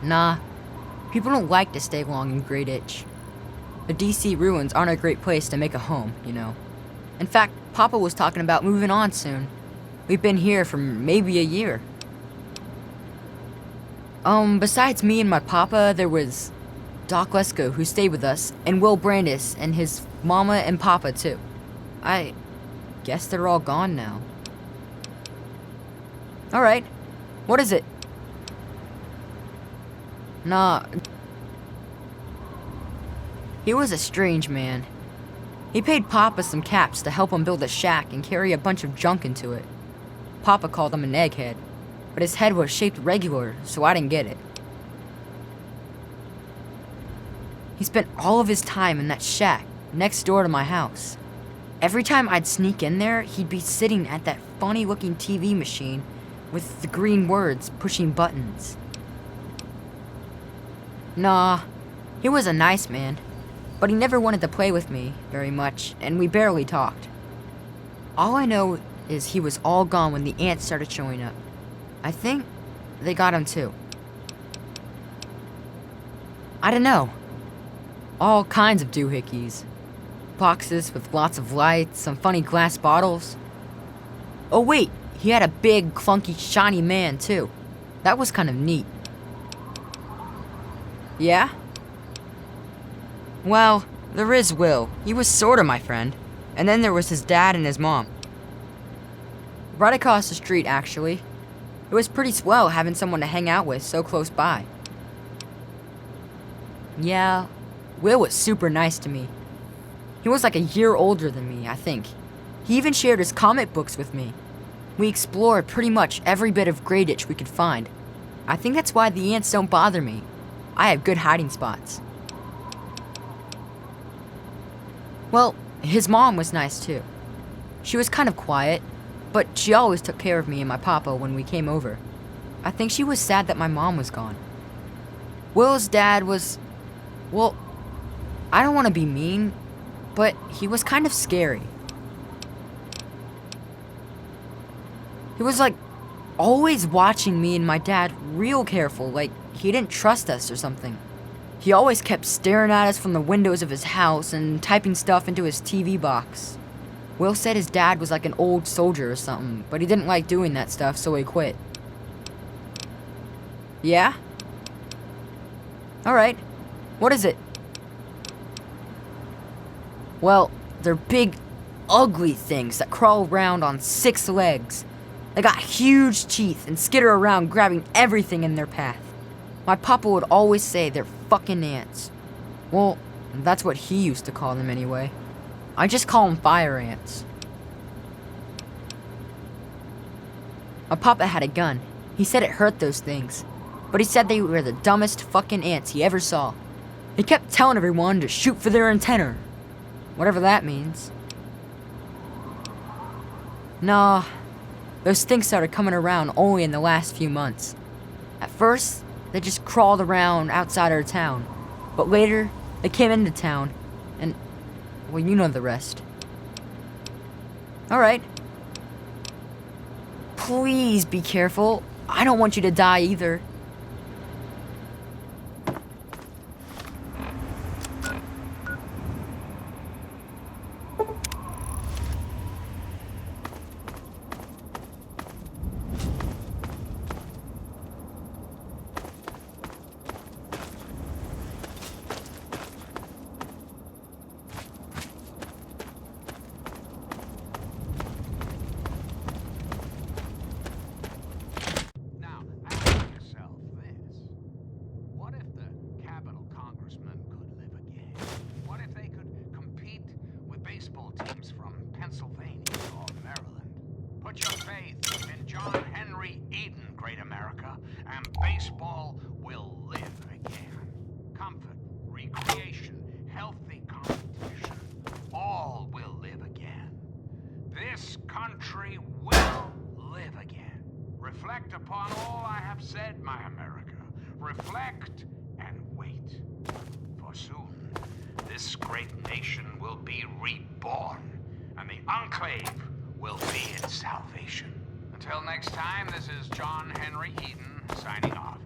Nah, people don't like to stay long in Great Itch. The DC ruins aren't a great place to make a home, you know. In fact, Papa was talking about moving on soon. We've been here for maybe a year. Besides me and my papa, there was Doc Lesko, who stayed with us, and Will Brandis, and his mama and papa, too. I guess they're all gone now. Alright, what is it? Nah. He was a strange man. He paid Papa some caps to help him build a shack and carry a bunch of junk into it. Papa called him an egghead, but his head was shaped regular, so I didn't get it. He spent all of his time in that shack next door to my house. Every time I'd sneak in there, he'd be sitting at that funny-looking TV machine with the green words pushing buttons. Nah, he was a nice man, but he never wanted to play with me very much, and we barely talked. All I know is he was all gone when the ants started showing up. I think they got him too. I don't know. All kinds of doohickeys. Boxes with lots of lights, some funny glass bottles. Oh wait, he had a big, clunky, shiny man too. That was kind of neat. Yeah? Well, there is Will. He was sorta my friend. And then there was his dad and his mom. Right across the street, actually. It was pretty swell having someone to hang out with so close by. Yeah, Will was super nice to me. He was like a year older than me, I think. He even shared his comic books with me. We explored pretty much every bit of Greyditch we could find. I think that's why the ants don't bother me. I have good hiding spots. Well, his mom was nice too. She was kind of quiet, but she always took care of me and my papa when we came over. I think she was sad that my mom was gone. Will's dad was... well, I don't want to be mean, but he was kind of scary. He was like always watching me and my dad real careful, like he didn't trust us or something. He always kept staring at us from the windows of his house and typing stuff into his TV box. Will said his dad was like an old soldier or something, but he didn't like doing that stuff, so he quit. Yeah? Alright. What is it? Well, they're big, ugly things that crawl around on 6 legs. They got huge teeth and skitter around grabbing everything in their path. My papa would always say they're fucking ants. Well, that's what he used to call them anyway. I just call them fire ants. My papa had a gun. He said it hurt those things. But he said they were the dumbest fucking ants he ever saw. He kept telling everyone to shoot for their antenna. Whatever that means. Nah, those things started coming around only in the last few months. At first, they just crawled around outside our town. But later, they came into town, and, well, you know the rest. Alright. Please be careful. I don't want you to die either. Now, ask yourself this. What if the Capitol congressman could live again? What if they could compete with baseball teams from Pennsylvania or Maryland? Put your faith in John Henry Eden, great America, and baseball will live again. Comfort, recreation, healthy competition, all will live again. This country will live again. Reflect upon all I have said, my America. Reflect and wait. For soon, this great nation will be reborn, and the Enclave will be its salvation. Until next time, this is John Henry Eden signing off.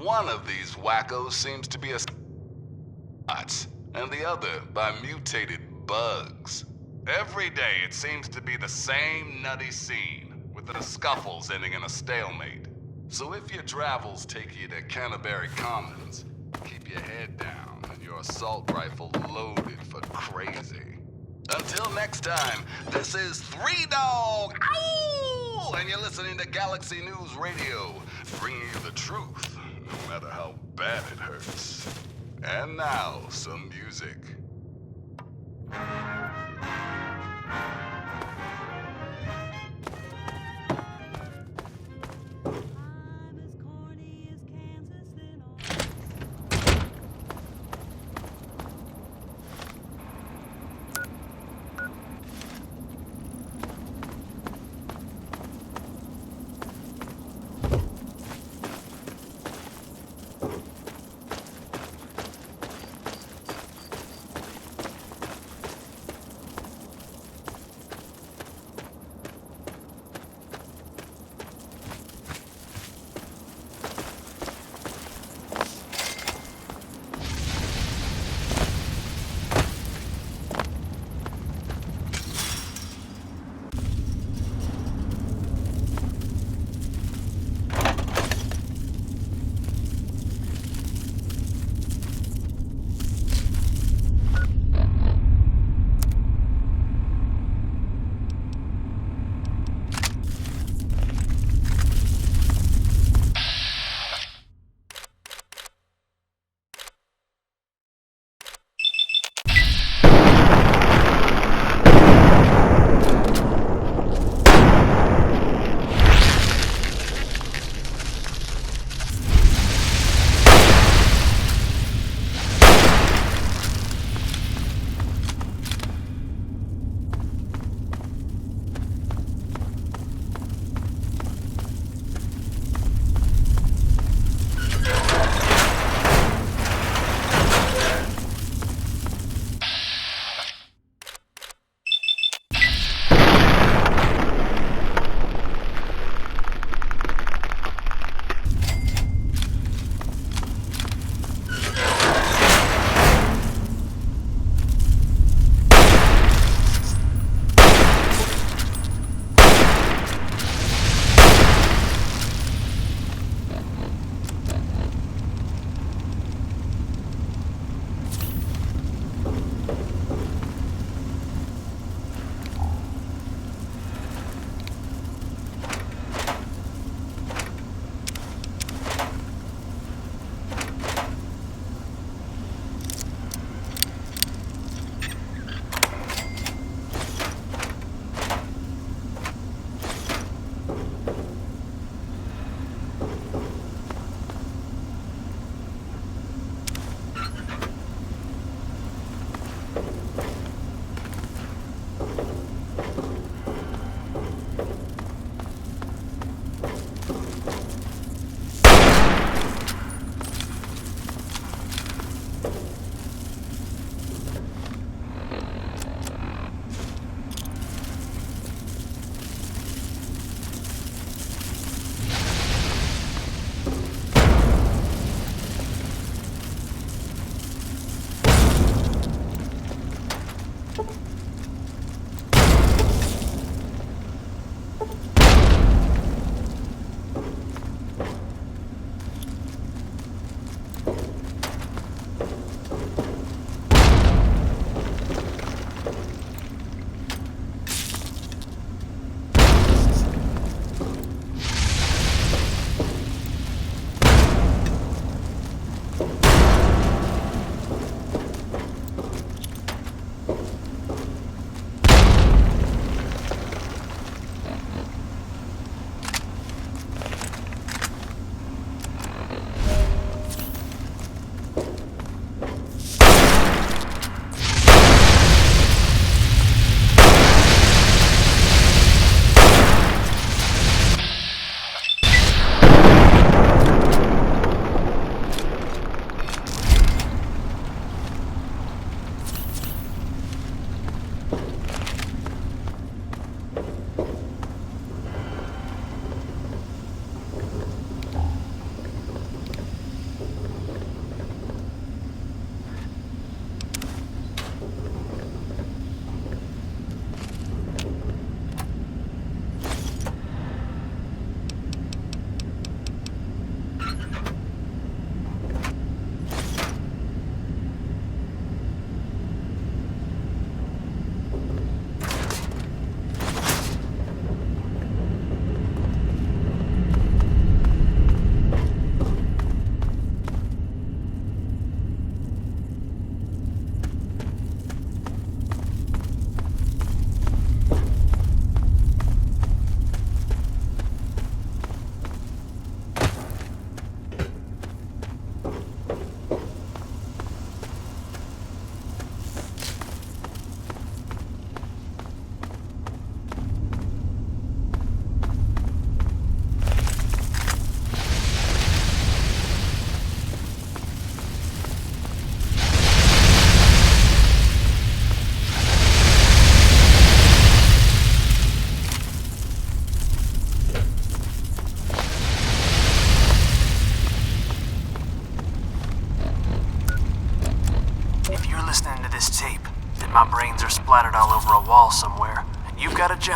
One of these wackos seems to be a and the other by mutated bugs. Every day it seems to be the same nutty scene, with the scuffles ending in a stalemate. So if your travels take you to Canterbury Commons, keep your head down and your assault rifle loaded for crazy. Until next time, this is Three Dog, ow! And you're listening to Galaxy News Radio, bringing you the truth, no matter how bad it hurts. And now, some music.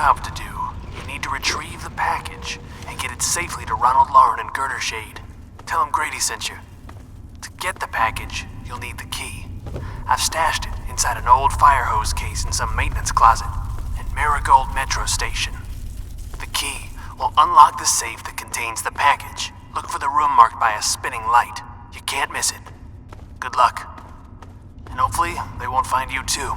job to do. You need to retrieve the package and get it safely to Ronald Lauren and Girder Shade. Tell him Grady sent you. To get the package, you'll need the key. I've stashed it inside an old fire hose case in some maintenance closet at Marigold Metro Station. The key will unlock the safe that contains the package. Look for the room marked by a spinning light. You can't miss it. Good luck. And hopefully, they won't find you too.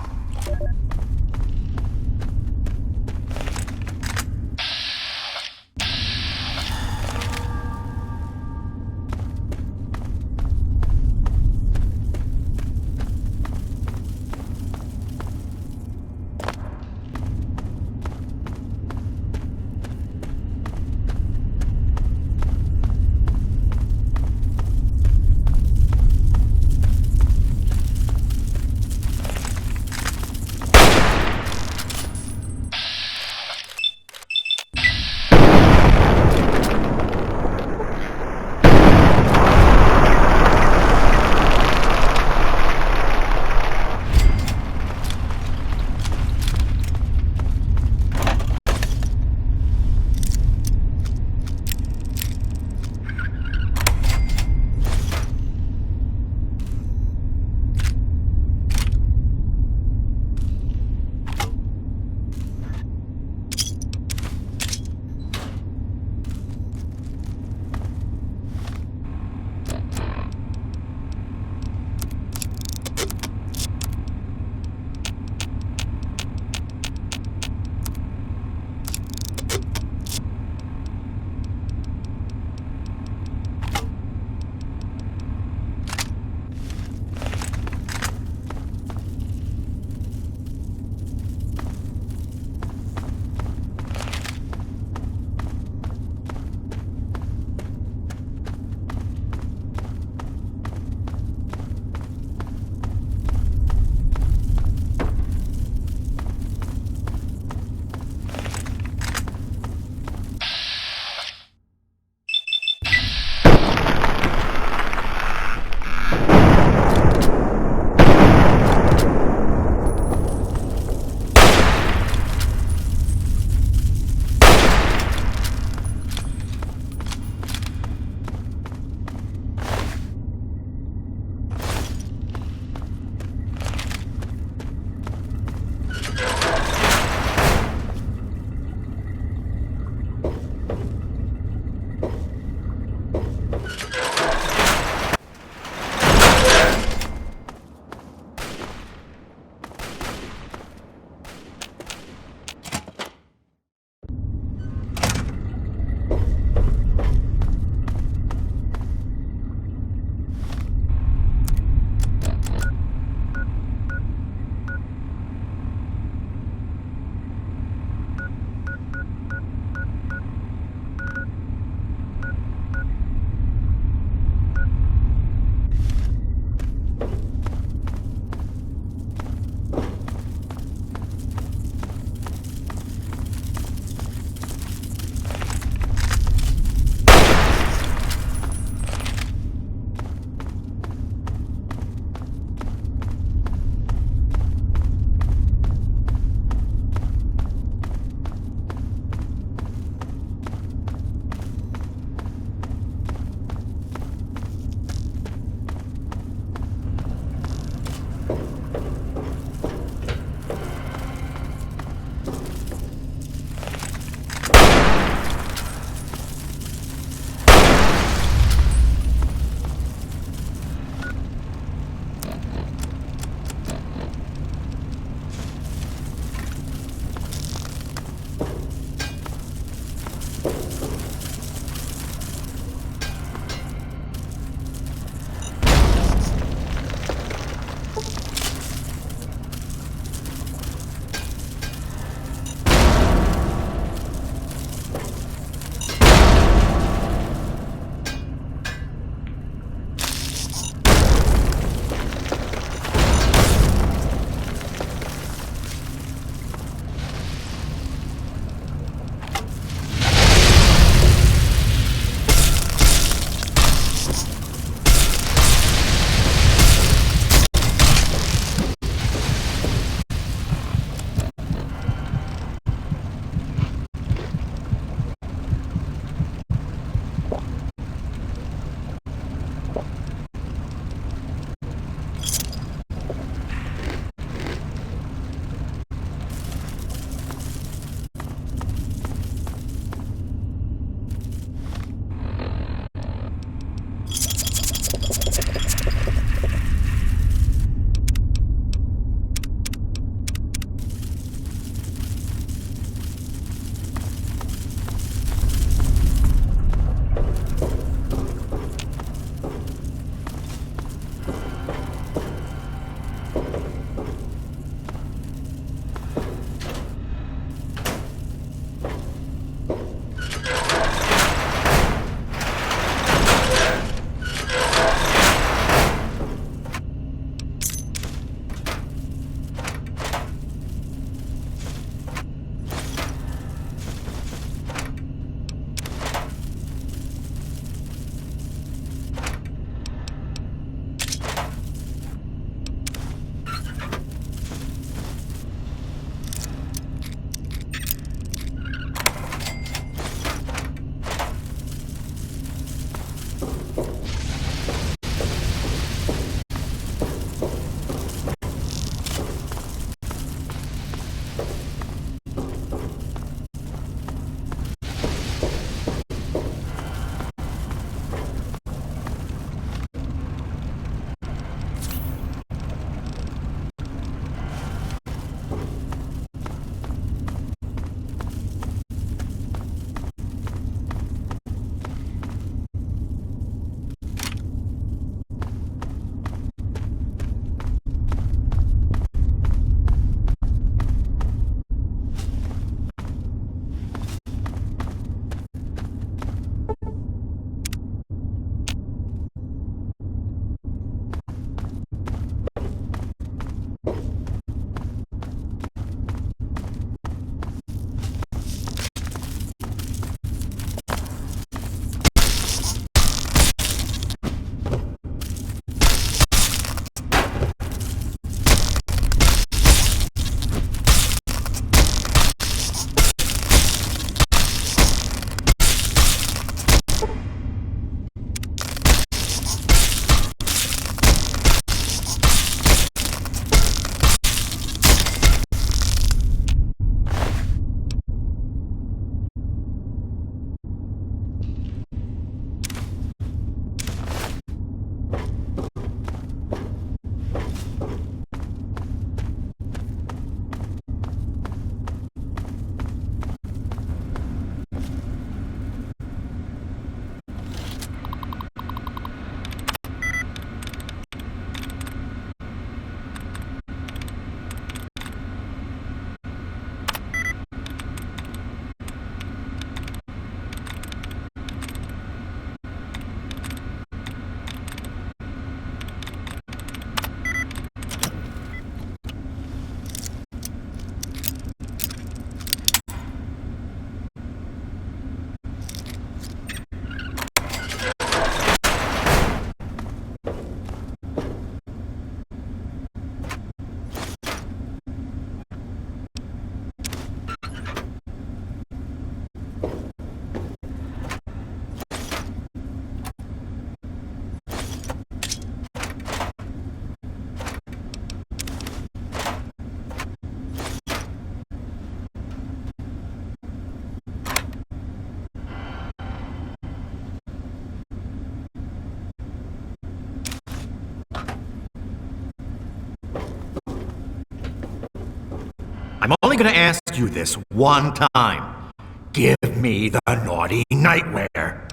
gonna ask you this one time. Give me the naughty nightwear.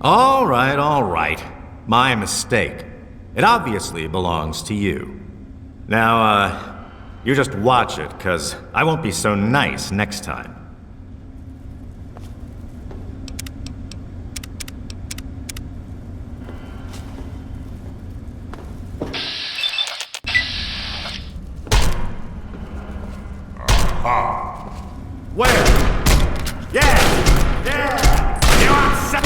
All right. My mistake. It obviously belongs to you. Now, you just watch it, 'cause I won't be so nice next time. Where? Yeah! You want some?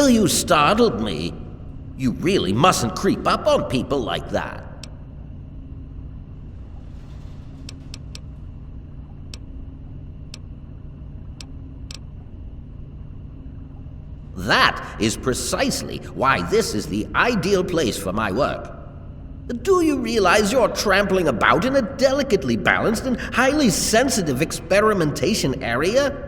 You startled me. You really mustn't creep up on people like that. That is precisely why this is the ideal place for my work. Do you realize you're trampling about in a delicately balanced and highly sensitive experimentation area?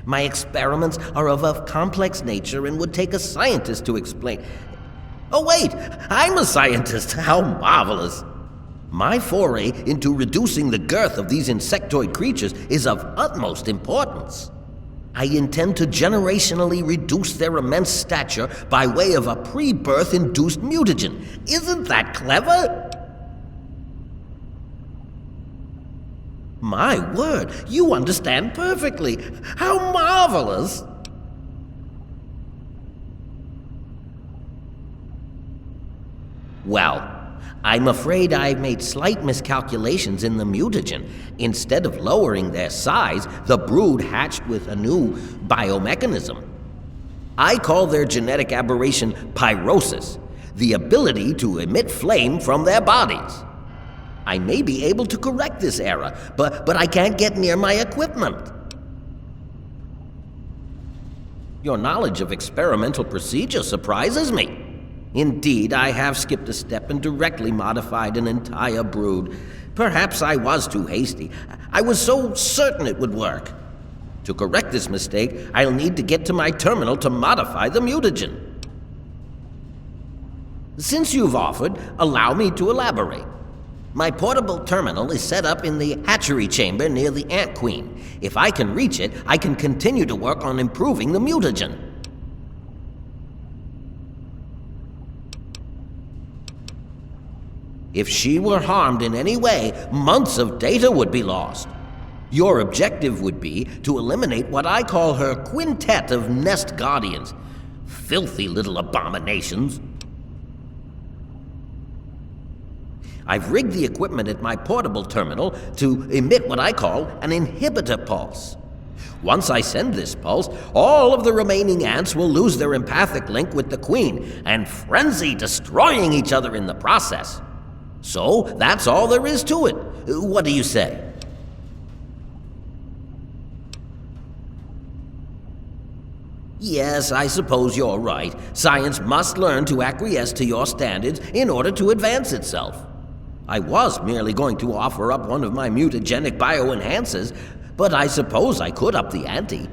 My experiments are of a complex nature and would take a scientist to explain. Oh wait, I'm a scientist. How marvelous. My foray into reducing the girth of these insectoid creatures is of utmost importance. I intend to generationally reduce their immense stature by way of a pre-birth induced mutagen. Isn't that clever? My word, you understand perfectly. How marvelous! Well, I'm afraid I made slight miscalculations in the mutagen. Instead of lowering their size, the brood hatched with a new biomechanism. I call their genetic aberration pyrosis, the ability to emit flame from their bodies. I may be able to correct this error, but I can't get near my equipment. Your knowledge of experimental procedure surprises me. Indeed, I have skipped a step and directly modified an entire brood. Perhaps I was too hasty. I was so certain it would work. To correct this mistake, I'll need to get to my terminal to modify the mutagen. Since you've offered, allow me to elaborate. My portable terminal is set up in the hatchery chamber near the Ant Queen. If I can reach it, I can continue to work on improving the mutagen. If she were harmed in any way, months of data would be lost. Your objective would be to eliminate what I call her quintet of nest guardians. Filthy little abominations. I've rigged the equipment at my portable terminal to emit what I call an inhibitor pulse. Once I send this pulse, all of the remaining ants will lose their empathic link with the queen and frenzy, destroying each other in the process. So, that's all there is to it. What do you say? Yes, I suppose you're right. Science must learn to acquiesce to your standards in order to advance itself. I was merely going to offer up one of my mutagenic bioenhancers, but I suppose I could up the ante.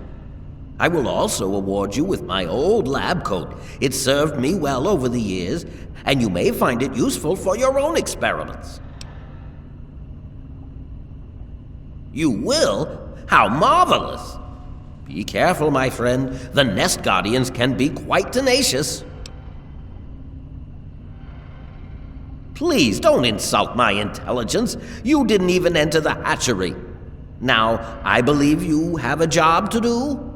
I will also award you with my old lab coat. It served me well over the years, and you may find it useful for your own experiments. You will? How marvelous! Be careful, my friend. The nest guardians can be quite tenacious. Please don't insult my intelligence. You didn't even enter the hatchery. Now, I believe you have a job to do?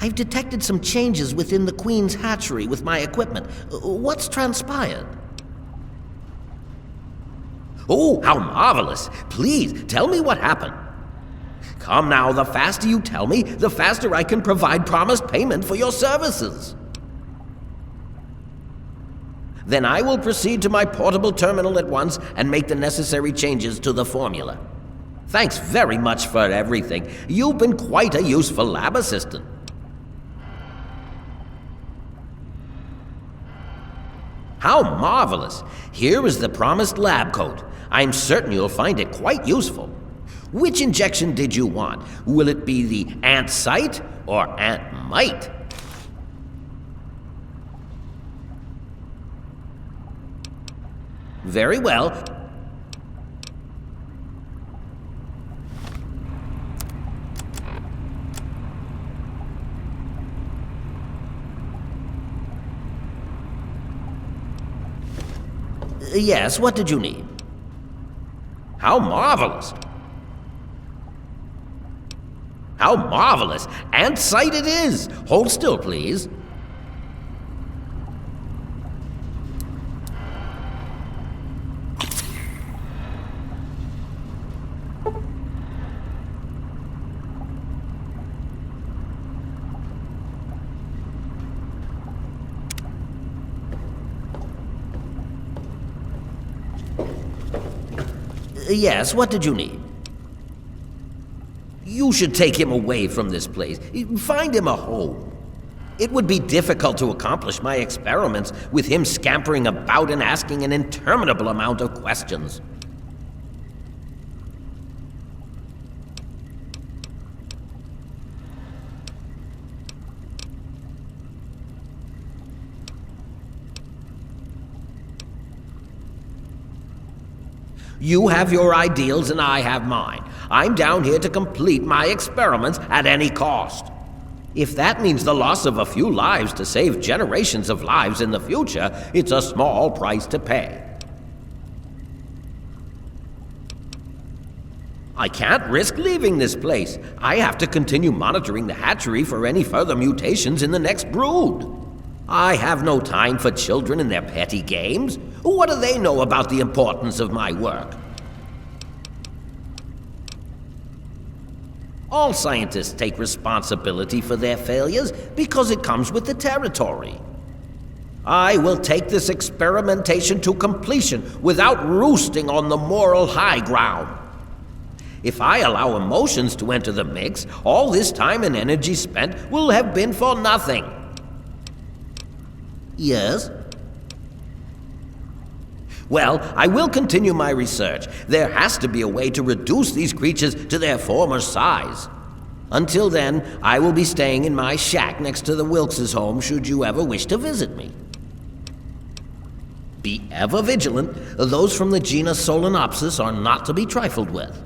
I've detected some changes within the Queen's hatchery with my equipment. What's transpired? Oh, how marvelous! Please, tell me what happened. Come now, the faster you tell me, the faster I can provide promised payment for your services. Then I will proceed to my portable terminal at once and make the necessary changes to the formula. Thanks very much for everything. You've been quite a useful lab assistant. How marvelous! Here is the promised lab coat. I'm certain you'll find it quite useful. Which injection did you want? Will it be the ant sight or ant mite? Very well. Yes, what did you need? How marvelous! How marvelous! Ant sight it is! Hold still, please. Yes, what did you need? You should take him away from this place. Find him a home. It would be difficult to accomplish my experiments with him scampering about and asking an interminable amount of questions. You have your ideals and I have mine. I'm down here to complete my experiments at any cost. If that means the loss of a few lives to save generations of lives in the future, it's a small price to pay. I can't risk leaving this place. I have to continue monitoring the hatchery for any further mutations in the next brood. I have no time for children and their petty games. What do they know about the importance of my work? All scientists take responsibility for their failures because it comes with the territory. I will take this experimentation to completion without roosting on the moral high ground. If I allow emotions to enter the mix, all this time and energy spent will have been for nothing. Yes? Well, I will continue my research. There has to be a way to reduce these creatures to their former size. Until then, I will be staying in my shack next to the Wilkes' home should you ever wish to visit me. Be ever vigilant. Those from the genus Solenopsis are not to be trifled with.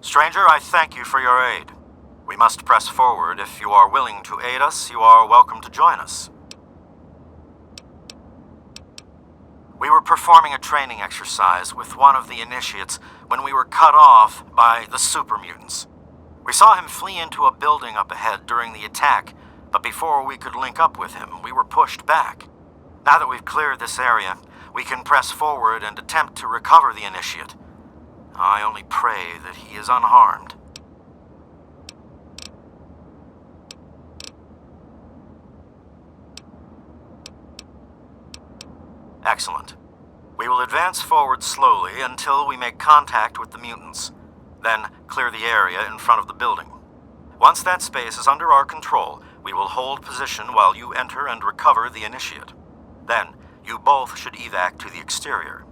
Stranger, I thank you for your aid. We must press forward. If you are willing to aid us, you are welcome to join us. We were performing a training exercise with one of the initiates when we were cut off by the super mutants. We saw him flee into a building up ahead during the attack, but before we could link up with him, we were pushed back. Now that we've cleared this area, we can press forward and attempt to recover the initiate. I only pray that he is unharmed. Excellent. We will advance forward slowly until we make contact with the mutants. Then clear the area in front of the building. Once that space is under our control, we will hold position while you enter and recover the initiate. Then, you both should evac to the exterior.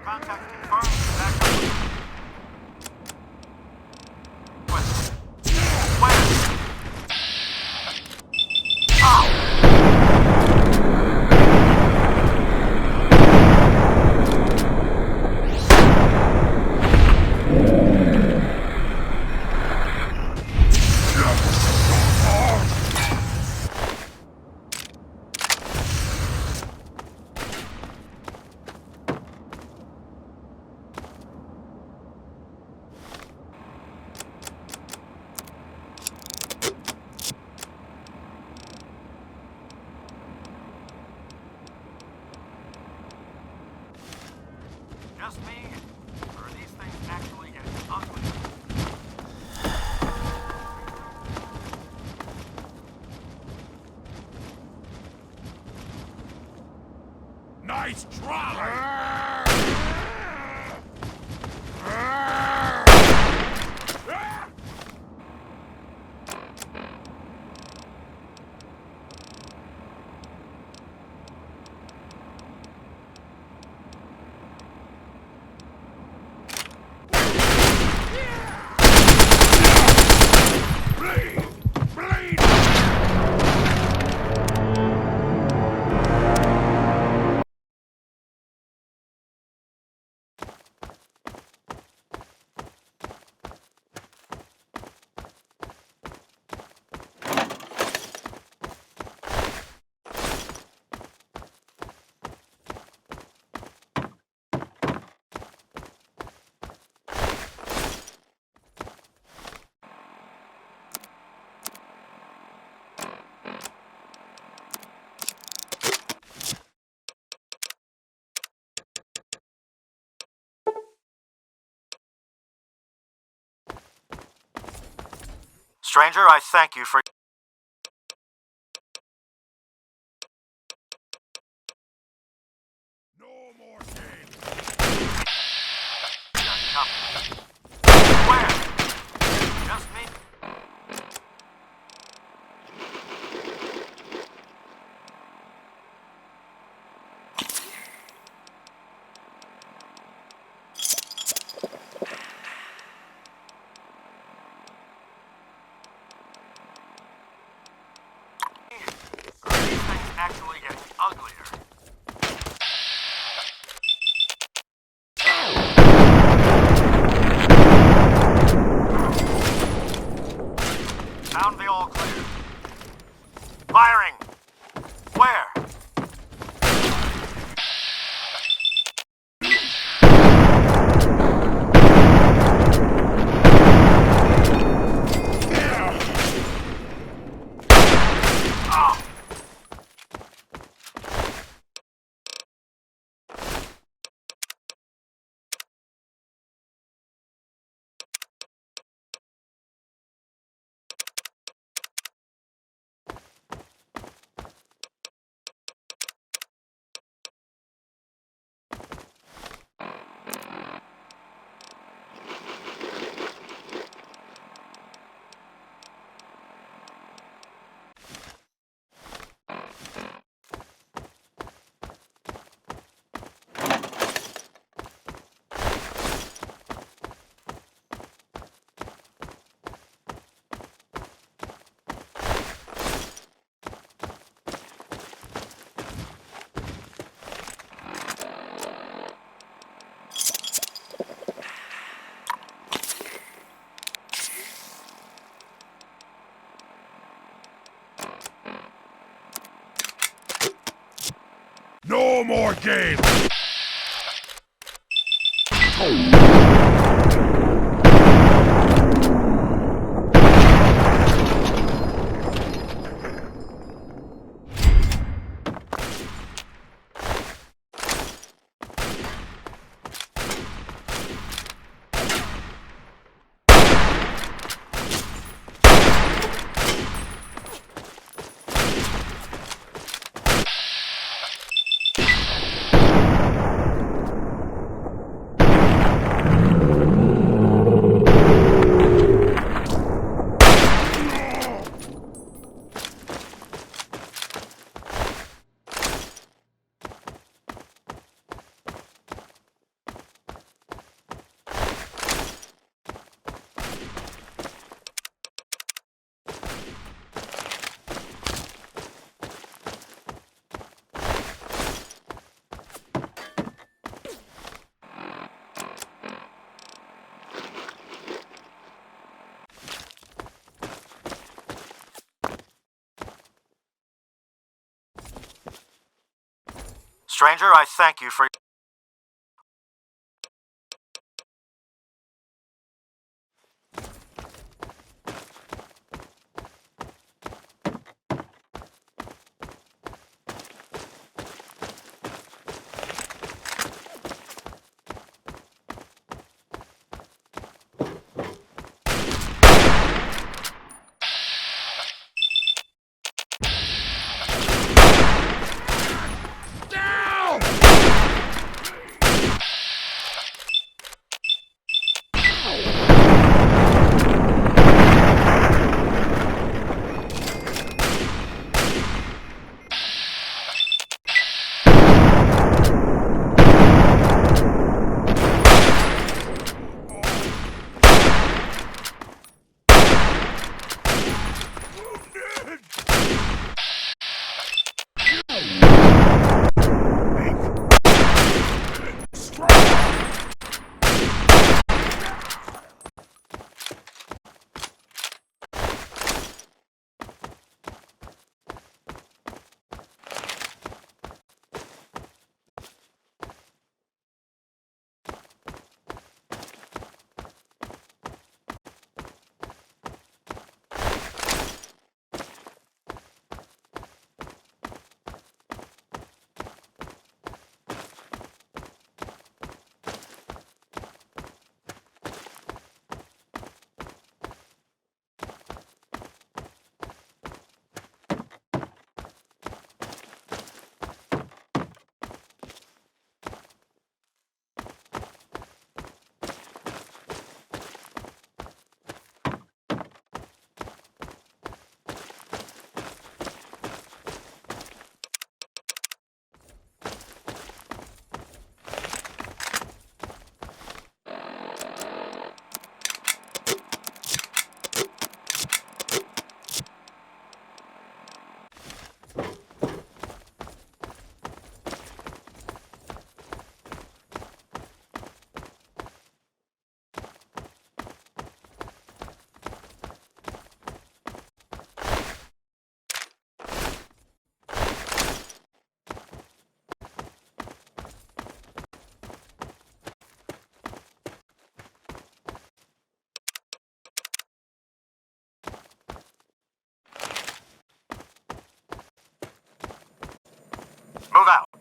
Contact confirmed. Back up. West. West. Just me? Or are these things actually getting ugly? Nice try! Stranger, I thank you for... Where? Just me? No more games! Stranger, I thank you for... Move out.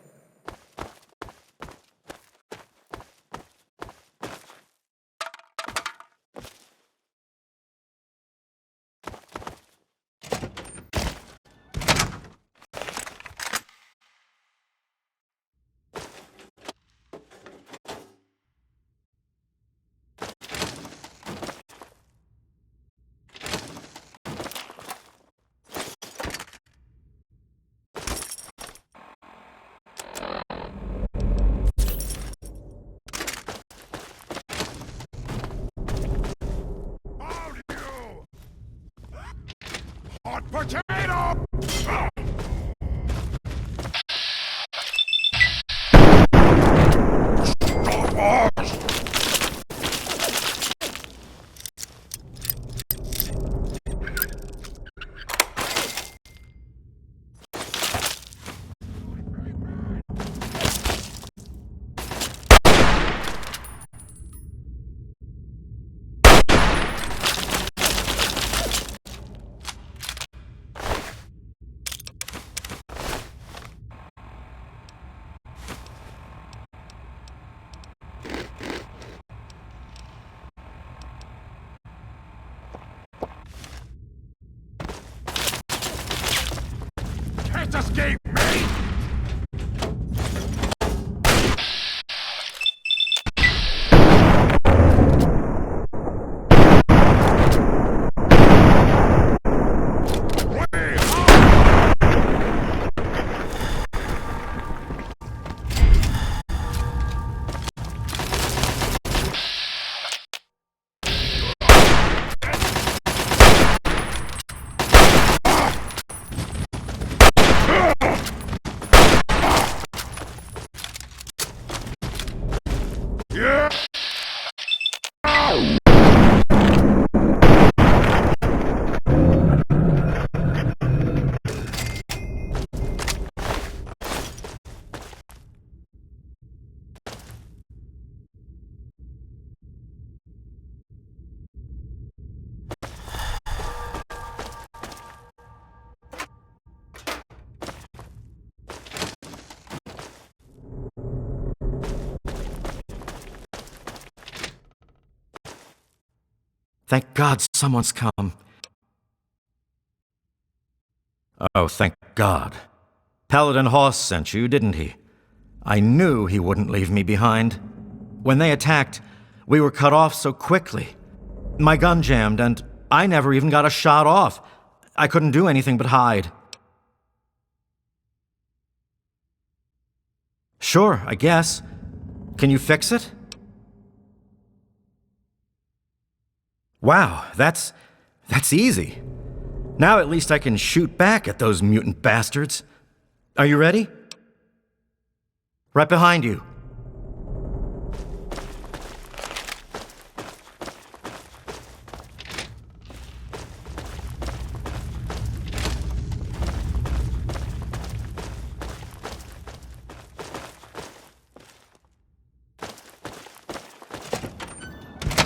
just escape me! Thank God someone's come. Oh, thank God. Paladin Hoss sent you, didn't he? I knew he wouldn't leave me behind. When they attacked, we were cut off so quickly. My gun jammed, and I never even got a shot off. I couldn't do anything but hide. Sure, I guess. Can you fix it? Wow, that's easy. Now at least I can shoot back at those mutant bastards. Are you ready? Right behind you.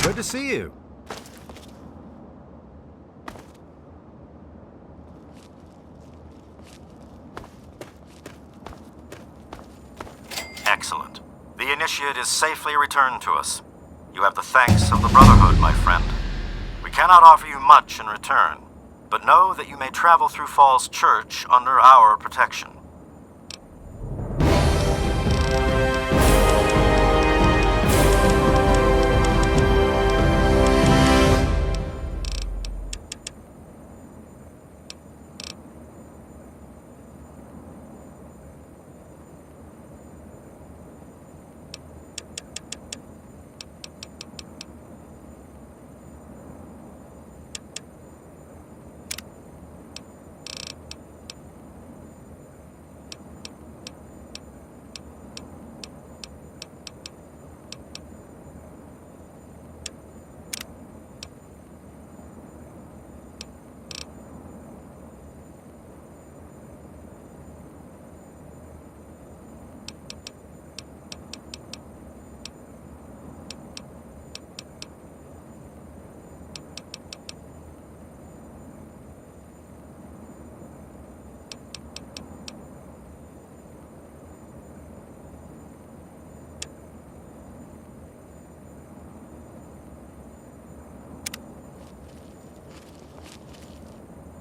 Good to see you. Excellent. The initiate is safely returned to us. You have the thanks of the Brotherhood, my friend. We cannot offer you much in return, but know that you may travel through Falls Church under our protection.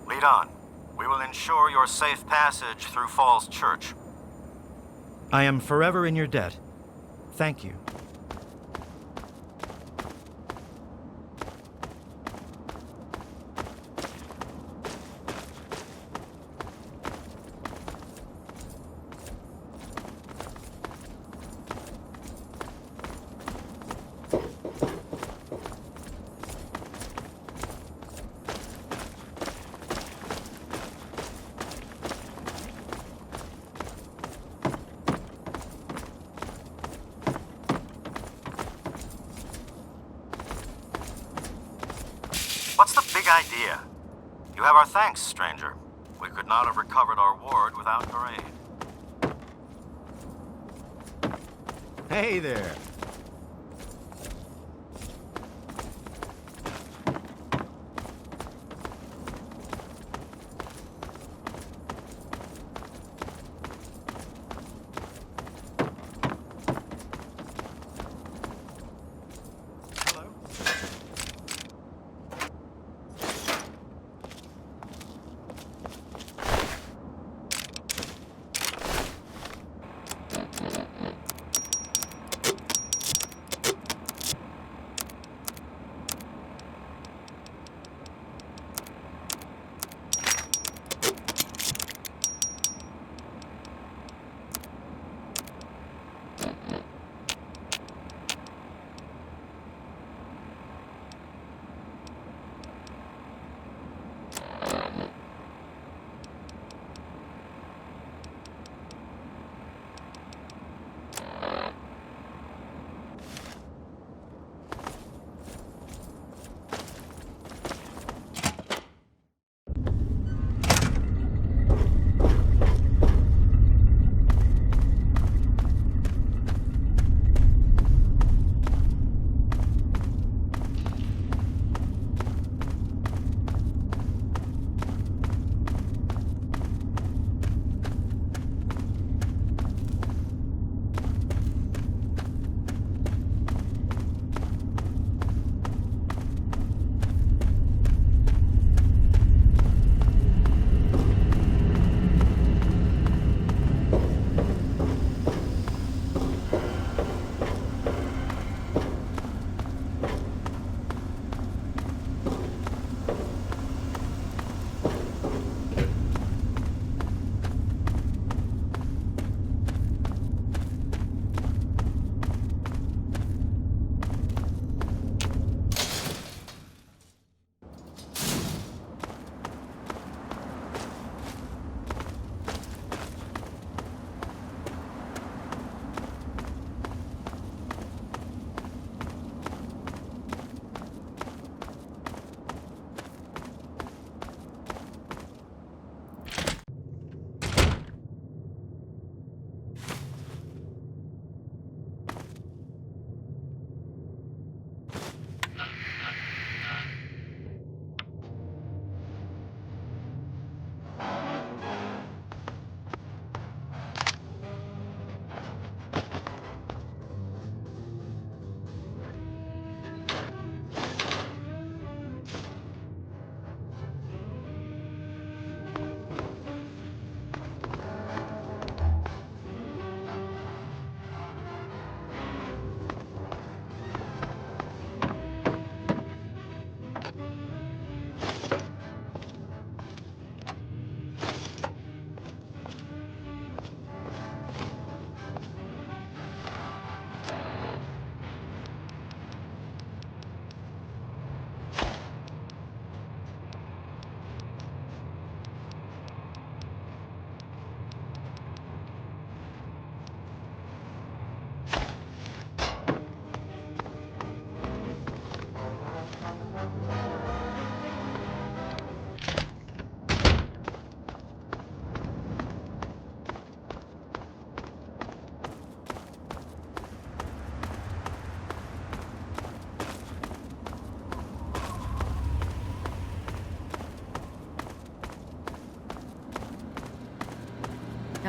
Lead on. We will ensure your safe passage through Falls Church. I am forever in your debt. Thank you. What's the big idea? You have our thanks, stranger. We could not have recovered our ward without your aid. Hey there.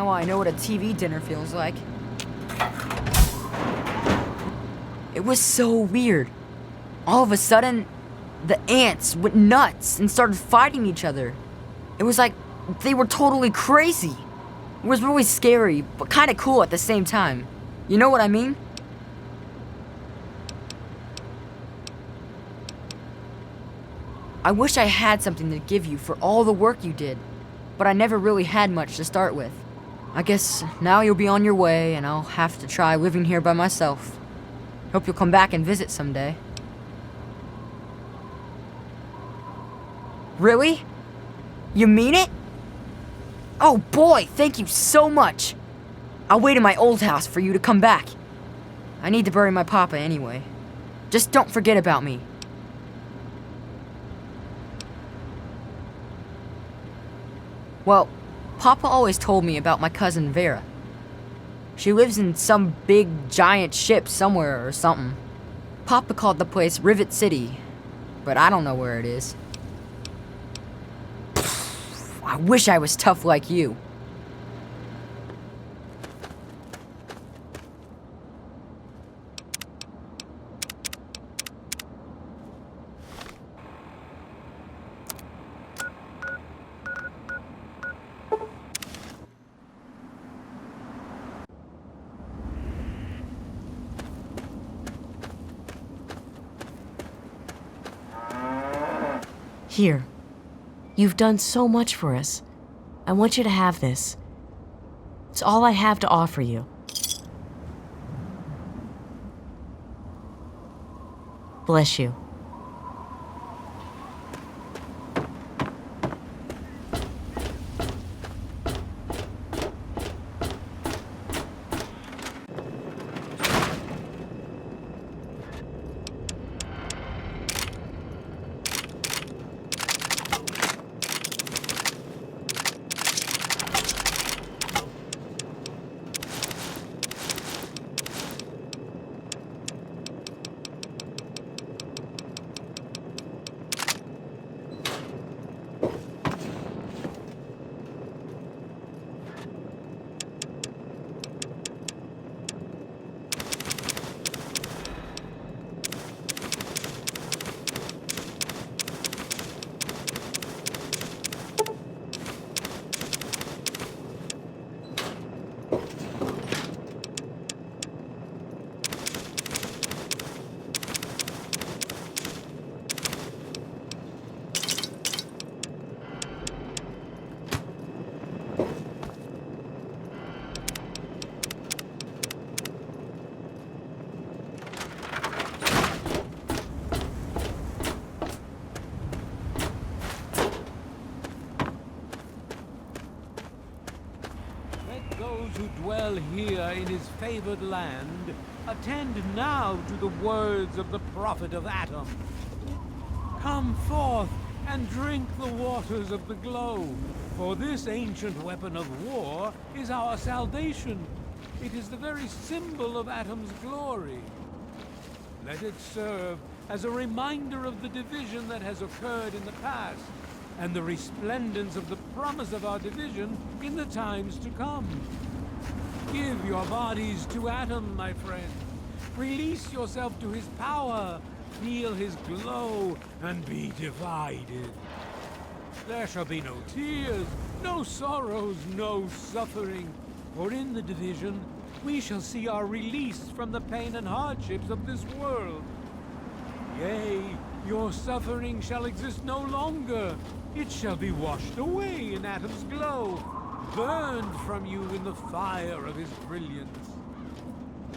Now I know what a TV dinner feels like. It was so weird. All of a sudden, the ants went nuts and started fighting each other. It was like they were totally crazy. It was really scary, but kind of cool at the same time. You know what I mean? I wish I had something to give you for all the work you did, but I never really had much to start with. I guess now you'll be on your way and I'll have to try living here by myself. Hope you'll come back and visit someday. Really? You mean it? Oh boy, thank you so much. I'll wait in my old house for you to come back. I need to bury my papa anyway. Just don't forget about me. Well, Papa always told me about my cousin Vera. She lives in some big giant ship somewhere or something. Papa called the place Rivet City, but I don't know where it is. I wish I was tough like you. Here. You've done so much for us. I want you to have this. It's all I have to offer you. Bless you. Those who dwell here in his favored land attend now to the words of the prophet of Atom. Come forth and drink the waters of the glow, for this ancient weapon of war is our salvation. It is the very symbol of Atom's glory. Let it serve as a reminder of the division that has occurred in the past, and the resplendence of the promise of our division in the times to come. Give your bodies to Atom, my friend. Release yourself to his power, feel his glow, and be divided. There shall be no tears, no sorrows, no suffering, for in the division we shall see our release from the pain and hardships of this world. Yea, your suffering shall exist no longer. It shall be washed away in Atom's glow, burned from you in the fire of his brilliance.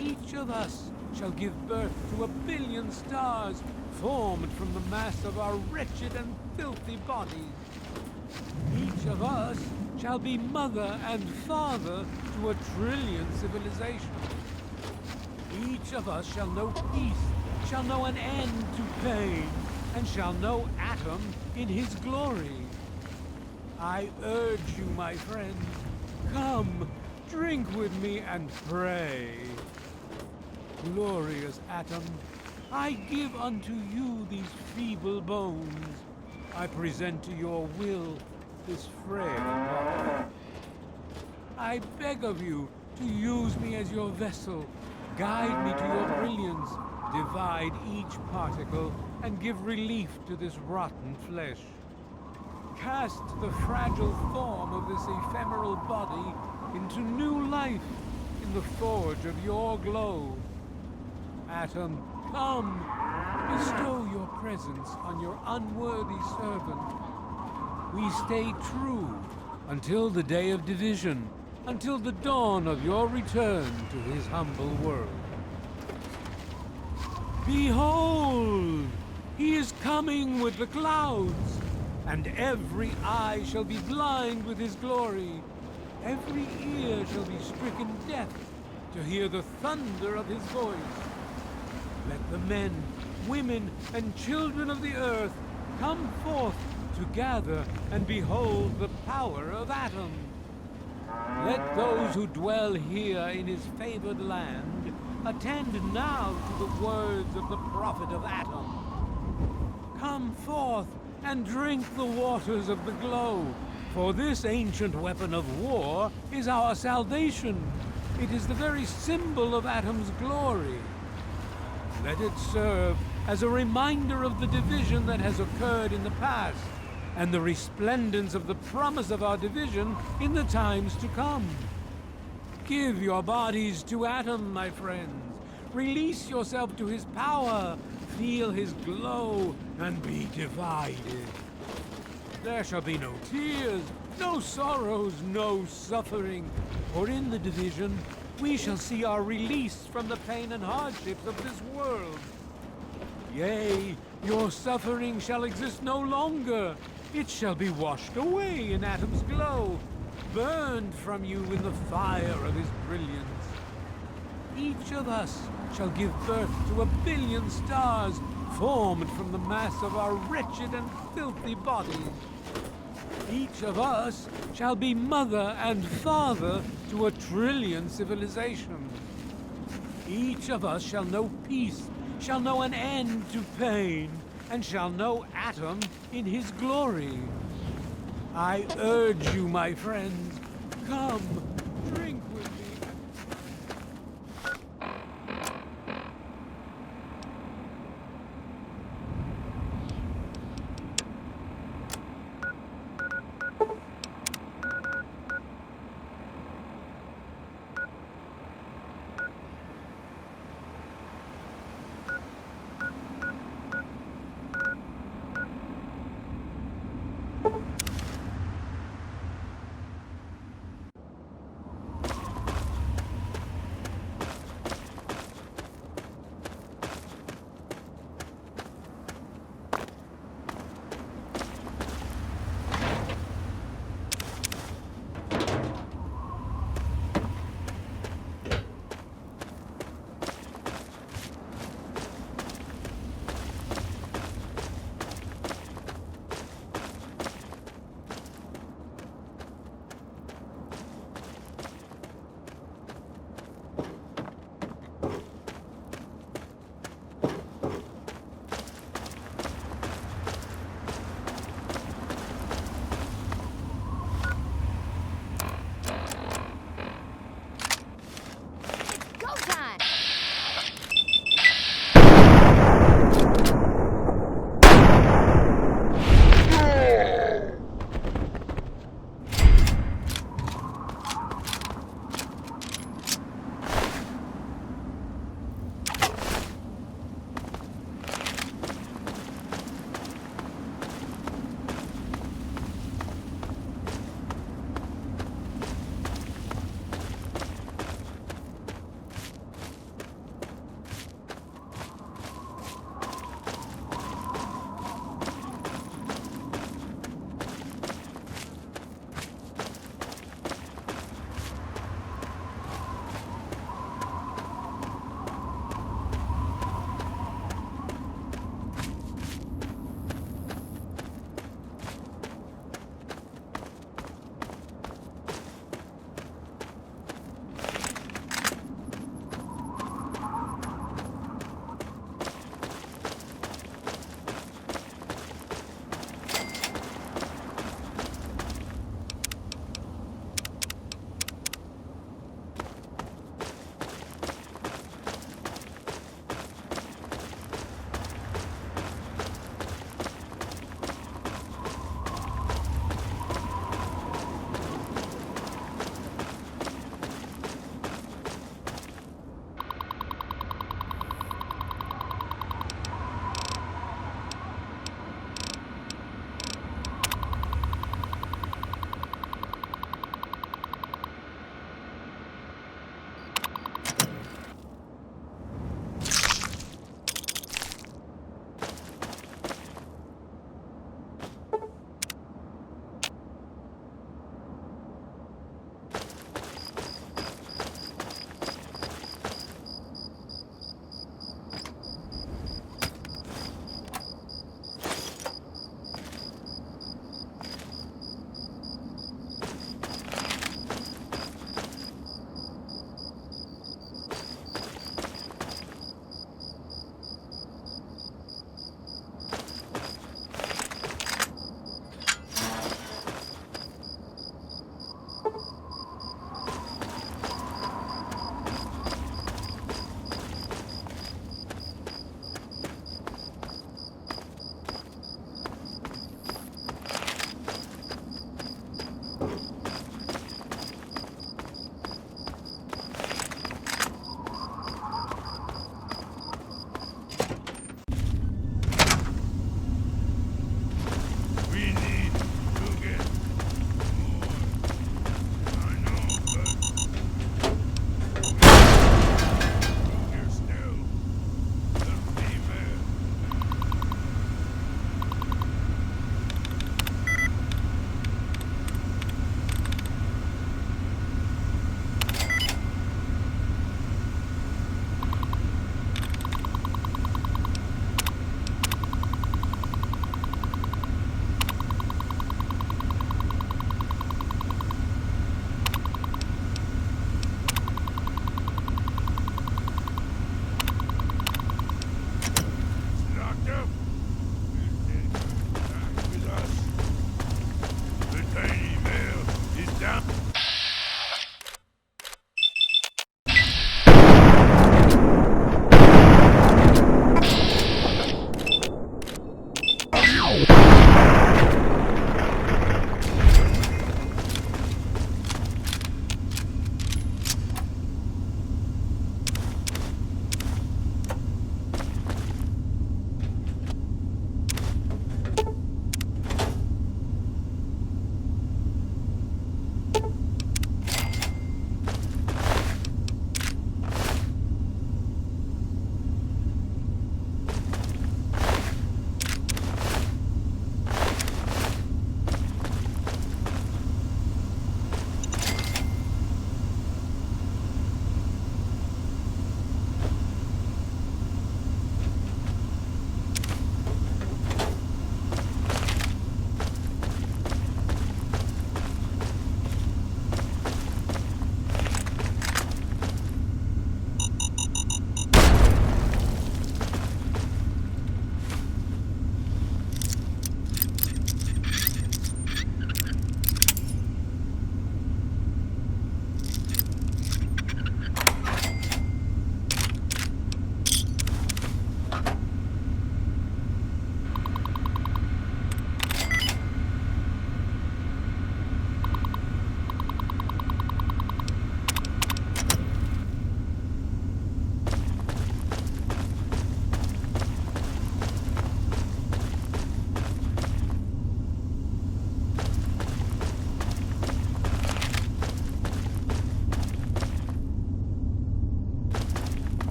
Each of us shall give birth to 1 billion stars, formed from the mass of our wretched and filthy bodies. Each of us shall be mother and father to 1 trillion civilizations. Each of us shall know peace, shall know an end to pain, and shall know Atom in his glory. I urge you, my friends, come, drink with me and pray. Glorious Atom, I give unto you these feeble bones. I present to your will this frail body. I beg of you to use me as your vessel. Guide me to your brilliance. Divide each particle and give relief to this rotten flesh. Cast the fragile form of this ephemeral body into new life in the forge of your glow. Atom, come, bestow your presence on your unworthy servant. We stay true until the day of division, until the dawn of your return to his humble world. Behold! He is coming with the clouds, and every eye shall be blind with his glory. Every ear shall be stricken deaf to hear the thunder of his voice. Let the men, women, and children of the earth come forth to gather and behold the power of Atom. Let those who dwell here in his favored land attend now to the words of the prophet of Atom. Come forth and drink the waters of the glow, for this ancient weapon of war is our salvation. It is the very symbol of Atom's glory. Let it serve as a reminder of the division that has occurred in the past, and the resplendence of the promise of our division in the times to come. Give your bodies to Atom, my friends. Release yourself to his power. Feel his glow and be divided. There shall be no tears, no sorrows, no suffering, for in the division we shall see our release from the pain and hardships of this world. Yea, your suffering shall exist no longer. It shall be washed away in Atom's glow, burned from you in the fire of his brilliance. Each of us shall give birth to 1 billion stars formed from the mass of our wretched and filthy bodies. Each of us shall be mother and father to 1 trillion civilizations. Each of us shall know peace, shall know an end to pain, and shall know Atom in his glory. I urge you, my friends, come, drink with me.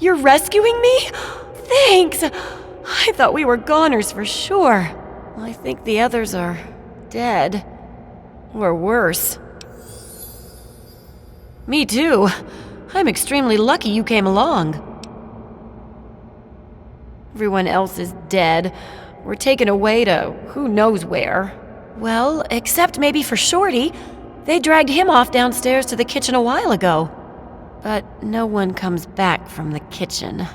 You're rescuing me? Thanks! I thought we were goners for sure. I think the others are dead. Or worse. Me too. I'm extremely lucky you came along. Everyone else is dead. We're taken away to who knows where. Well, except maybe for Shorty. They dragged him off downstairs to the kitchen a while ago. But no one comes back from the kitchen.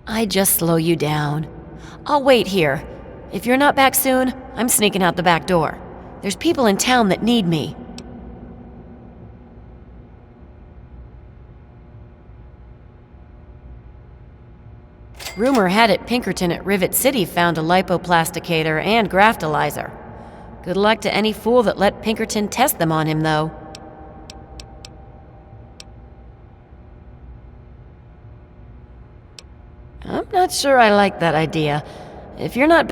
I'd just slow you down. I'll wait here. If you're not back soon, I'm sneaking out the back door. There's people in town that need me. Rumor had it Pinkerton at Rivet City found a lipoplasticator and graftalizer. Good luck to any fool that let Pinkerton test them on him, though. I'm not sure I like that idea. If you're not...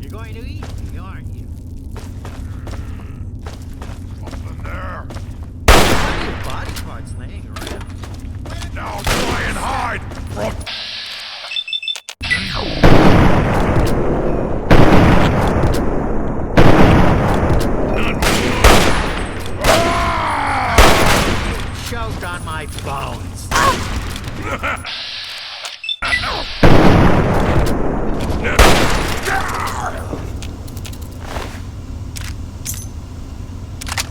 You're going to eat me, aren't you? Something there. Plenty of body parts laying around. Now try and hide! Choked on my bones.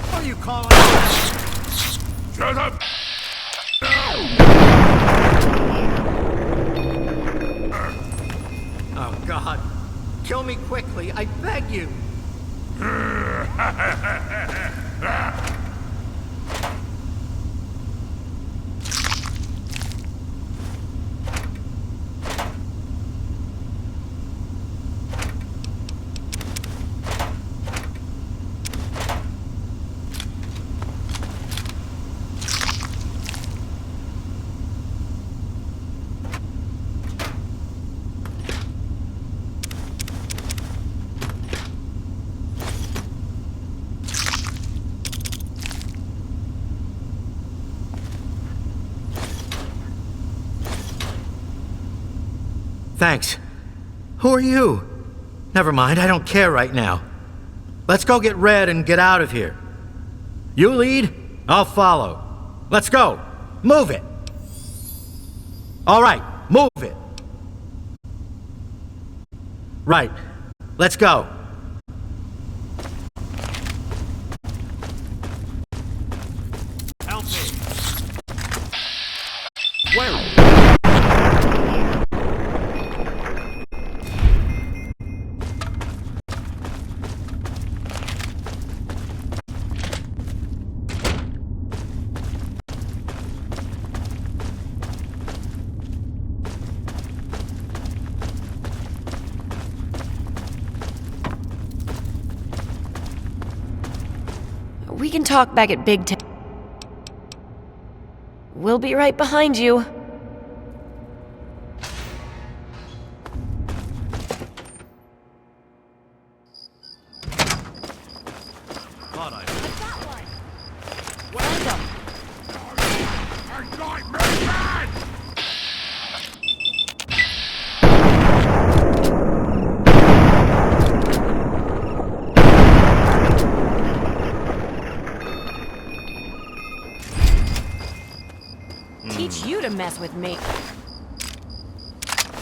What are you calling us? Shut up! Oh, God. Kill me quickly, I beg you. Thanks. Who are you? Never mind, I don't care right now. Let's go get Red and get out of here. You lead, I'll follow. Let's go. Move it. All right, move it. Right, let's go. Help me. Where? We can talk back at Big Town. We'll be right behind you. Teach you to mess with me.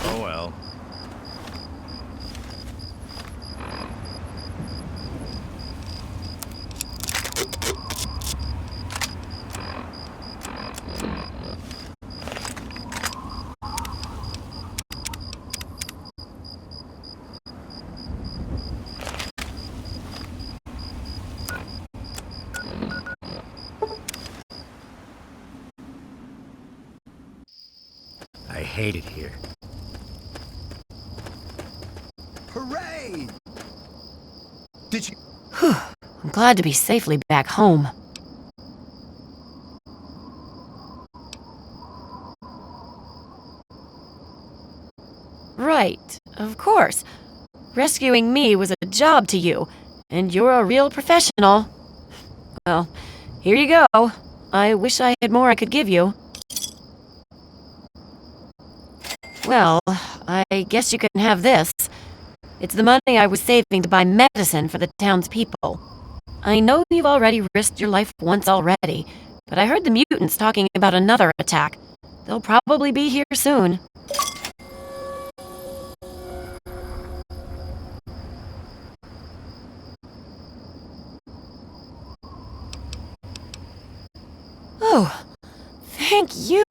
Oh well. I hate it here. Hooray! Did you... Whew. I'm glad to be safely back home. Right, of course. Rescuing me was a job to you, and you're a real professional. Well, here you go. I wish I had more I could give you. Well, I guess you can have this. It's the money I was saving to buy medicine for the townspeople. I know you've already risked your life once already, but I heard the mutants talking about another attack. They'll probably be here soon. Oh, thank you.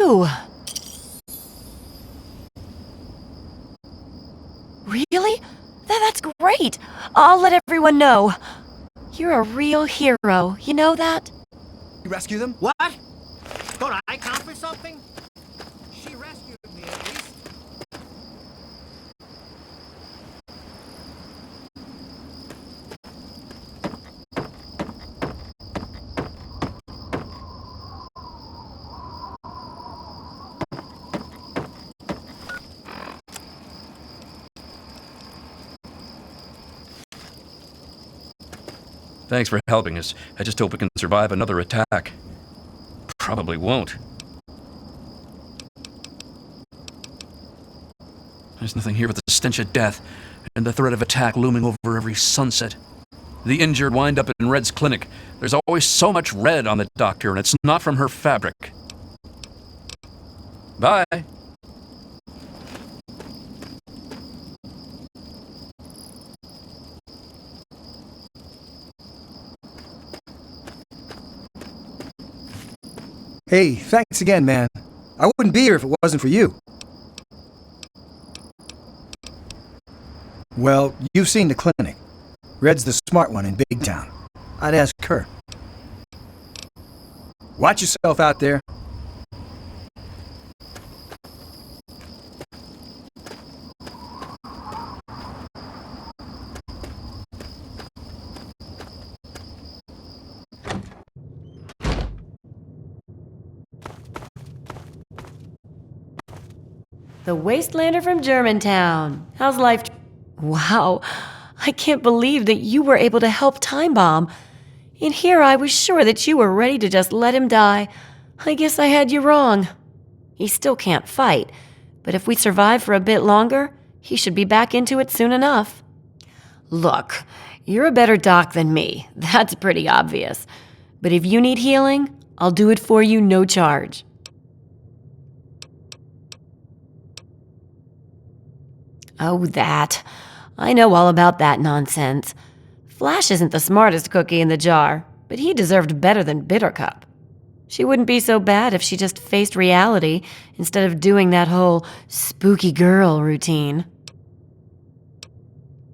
Really? That's great. I'll let everyone know. You're a real hero, you know that? You rescue them? What? Don't I count for something? She rescued me at least. Thanks for helping us. I just hope we can survive another attack. Probably won't. There's nothing here but the stench of death and the threat of attack looming over every sunset. The injured wind up in Red's clinic. There's always so much red on the doctor, and it's not from her fabric. Bye. Hey, thanks again, man. I wouldn't be here if it wasn't for you. Well, you've seen the clinic. Red's the smart one in Big Town. I'd ask her. Watch yourself out there. The Wastelander from Germantown. How's life? Wow, I can't believe that you were able to help Time Bomb. In here, I was sure that you were ready to just let him die. I guess I had you wrong. He still can't fight, but if we survive for a bit longer, he should be back into it soon enough. Look, you're a better doc than me. That's pretty obvious. But if you need healing, I'll do it for you, no charge. Oh, that. I know all about that nonsense. Flash isn't the smartest cookie in the jar, but he deserved better than Bittercup. She wouldn't be so bad if she just faced reality instead of doing that whole spooky girl routine.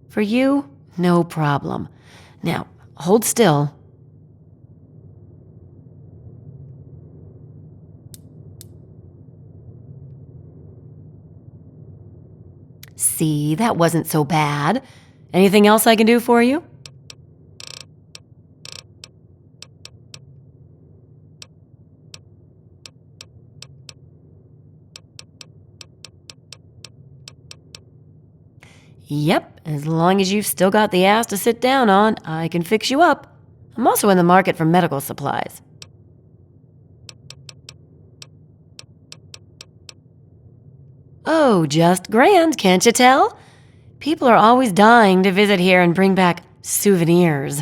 For you, no problem. Now, hold still. See, that wasn't so bad. Anything else I can do for you? Yep, as long as you've still got the ass to sit down on, I can fix you up. I'm also in the market for medical supplies. Oh, just grand, can't you tell? People are always dying to visit here and bring back souvenirs.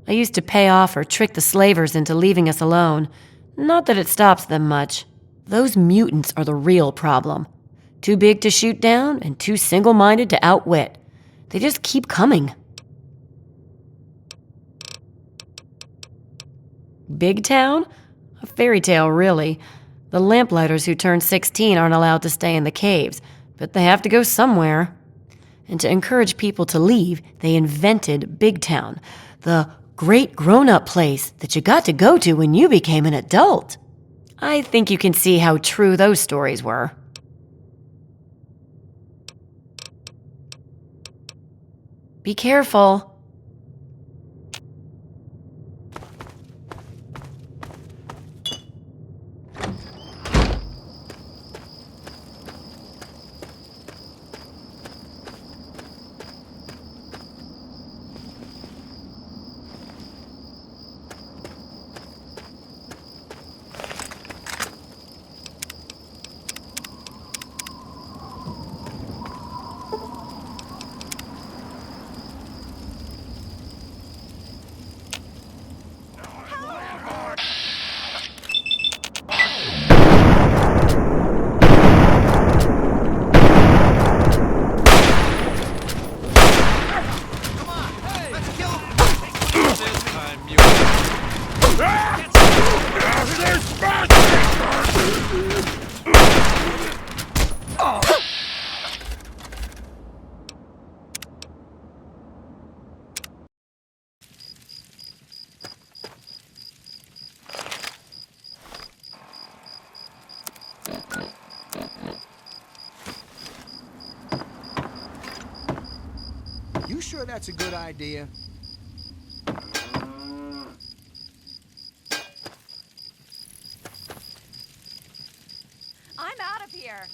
I used to pay off or trick the slavers into leaving us alone. Not that it stops them much. Those mutants are the real problem. Too big to shoot down and too single-minded to outwit. They just keep coming. Big Town? A fairy tale, really. The lamplighters who turn 16 aren't allowed to stay in the caves, but they have to go somewhere. And to encourage people to leave, they invented Big Town, the great grown-up place that you got to go to when you became an adult. I think you can see how true those stories were. Be careful. You sure that's a good idea? I'm out of here.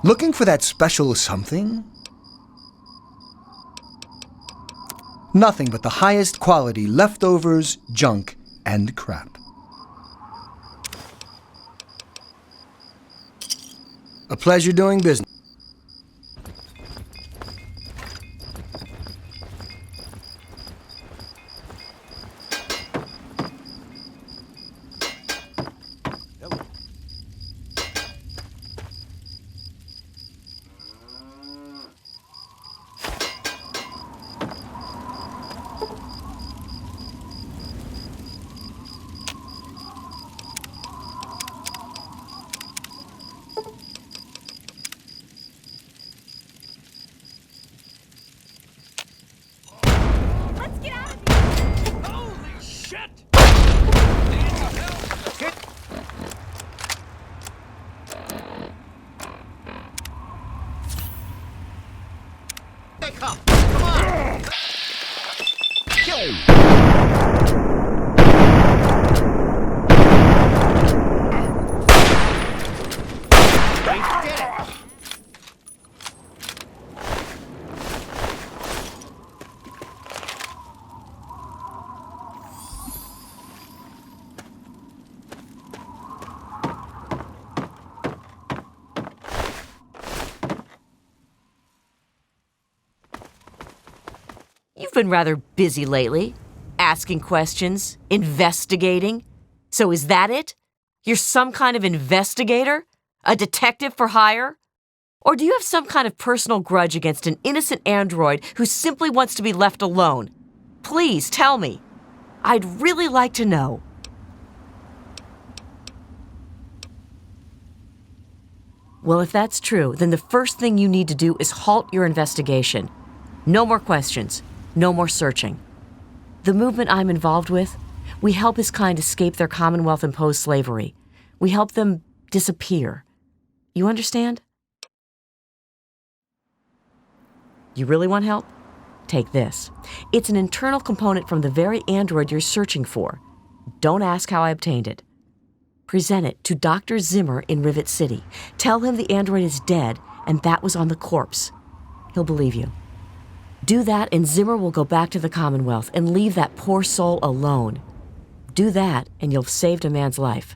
Looking for that special something? Nothing but the highest quality leftovers, junk, and crap. A pleasure doing business. You've been rather busy lately, asking questions, investigating. So is that it? You're some kind of investigator? A detective for hire? Or do you have some kind of personal grudge against an innocent android who simply wants to be left alone? Please tell me. I'd really like to know. Well, if that's true, then the first thing you need to do is halt your investigation. No more questions. No more searching. The movement I'm involved with, we help his kind escape their Commonwealth-imposed slavery. We help them disappear. You understand? You really want help? Take this. It's an internal component from the very android you're searching for. Don't ask how I obtained it. Present it to Dr. Zimmer in Rivet City. Tell him the android is dead and that was on the corpse. He'll believe you. Do that and Zimmer will go back to the Commonwealth and leave that poor soul alone. Do that and you've saved a man's life.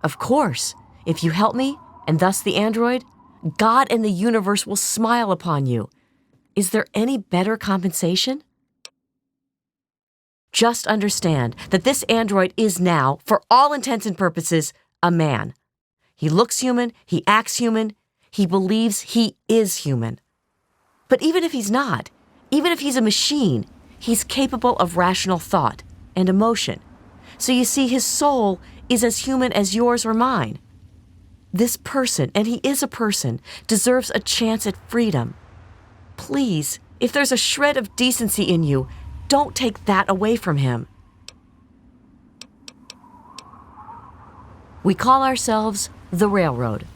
Of course, if you help me, and thus the android, God and the universe will smile upon you. Is there any better compensation? Just understand that this android is now, for all intents and purposes, a man. He looks human, he acts human, he believes he is human. But even if he's not, even if he's a machine, he's capable of rational thought and emotion. So you see, his soul is as human as yours or mine. This person, and he is a person, deserves a chance at freedom. Please, if there's a shred of decency in you, don't take that away from him. We call ourselves the Railroad.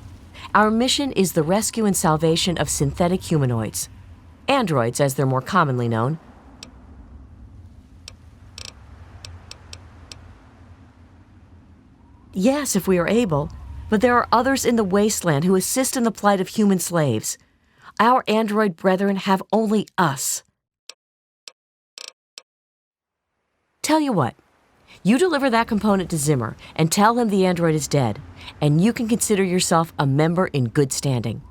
Our mission is the rescue and salvation of synthetic humanoids. Androids, as they're more commonly known. Yes, if we are able, but there are others in the wasteland who assist in the plight of human slaves. Our android brethren have only us. Tell you what, you deliver that component to Zimmer and tell him the android is dead, and you can consider yourself a member in good standing.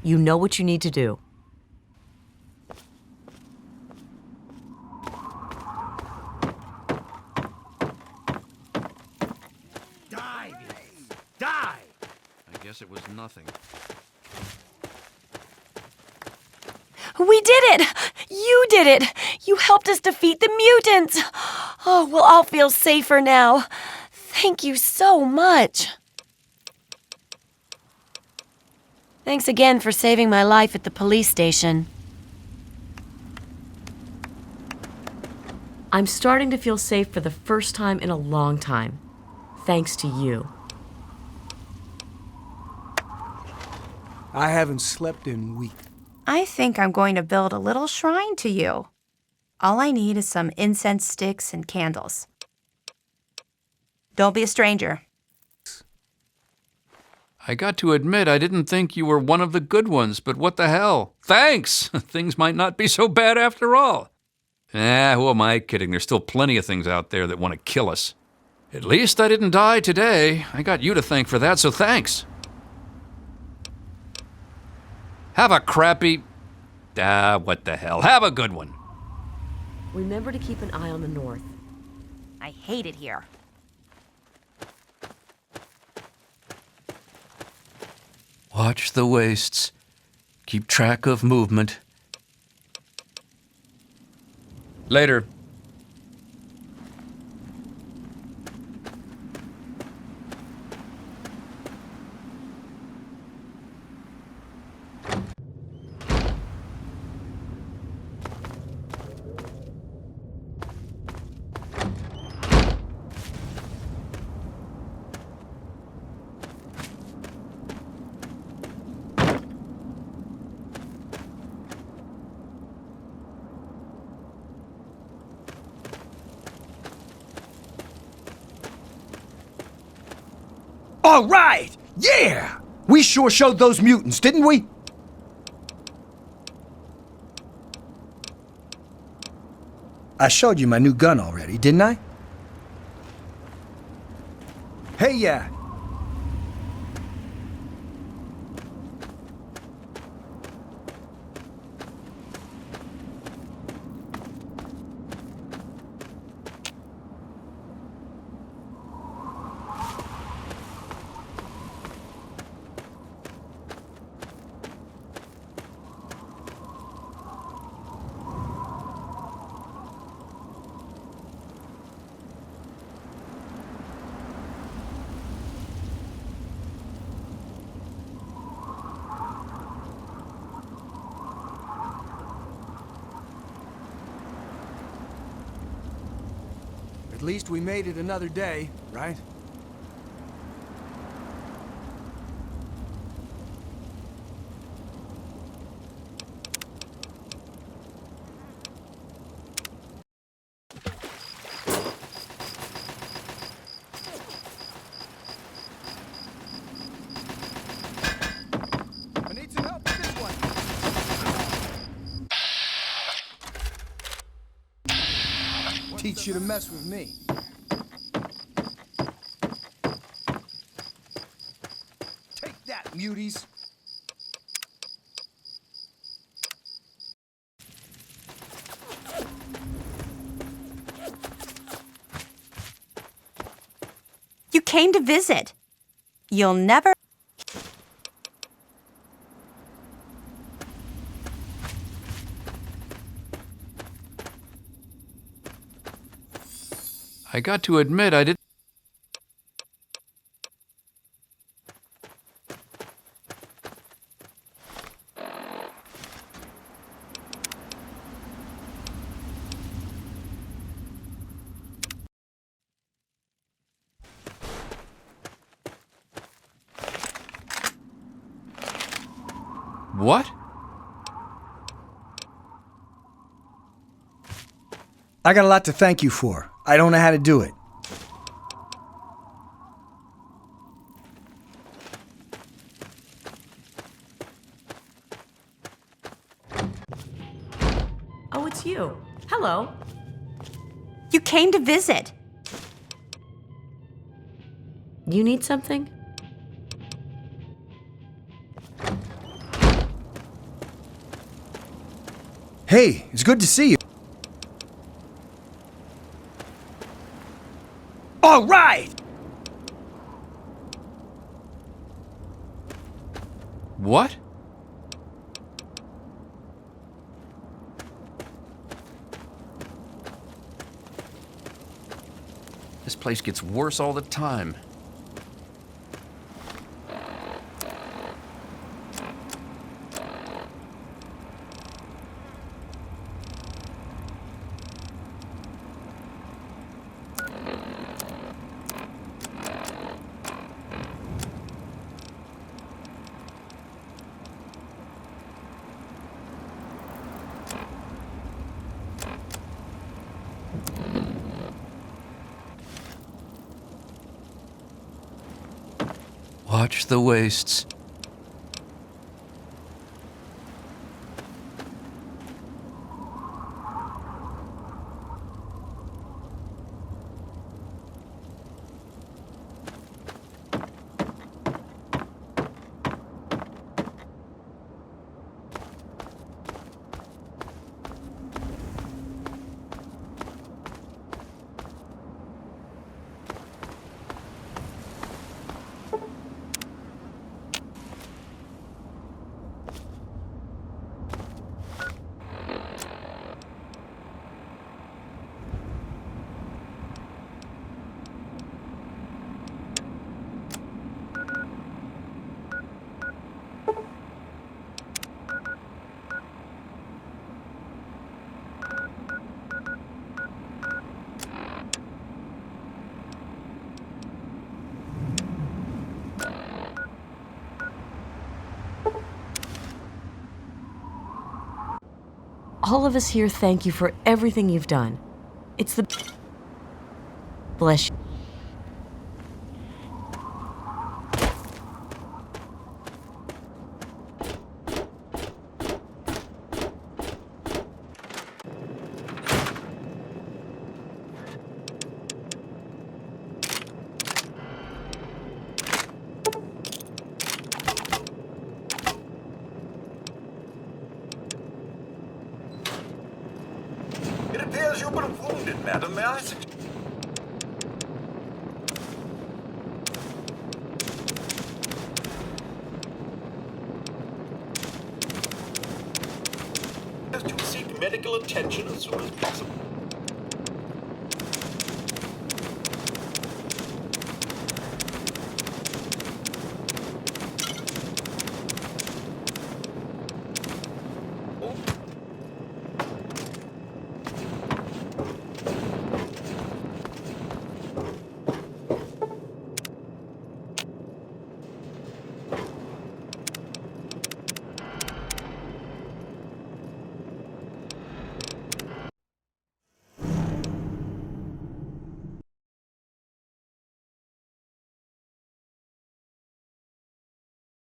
You know what you need to do. Die! I guess it was nothing. We did it! You did it! You helped us defeat the mutants! Oh, we'll all feel safer now. Thank you so much. Thanks again for saving my life at the police station. I'm starting to feel safe for the first time in a long time. Thanks to you. I haven't slept in weeks. I think I'm going to build a little shrine to you. All I need is some incense sticks and candles. Don't be a stranger. I got to admit, I didn't think you were one of the good ones, but what the hell? Thanks! Things might not be so bad after all. Who am I kidding? There's still plenty of things out there that want to kill us. At least I didn't die today. I got you to thank for that, so thanks. Have a crappy... what the hell. Have a good one. Remember to keep an eye on the north. I hate it here. Watch the wastes. Keep track of movement. Later. All right! Yeah! We sure showed those mutants, didn't we? I showed you my new gun already, didn't I? Hey, yeah. At least we made it another day, right? want you to mess with me. Take that, muties. You came to visit. You'll never... I got to admit, I didn't. What? I got a lot to thank you for. I don't know how to do it. Oh, it's you. Hello. You came to visit. You need something? Hey, it's good to see you. All right! What? This place gets worse all the time. Watch the wastes. All of us here thank you for everything you've done. It's the... Bless you. It appears you've been wounded, madam. May I suggest you seek medical attention as soon as possible?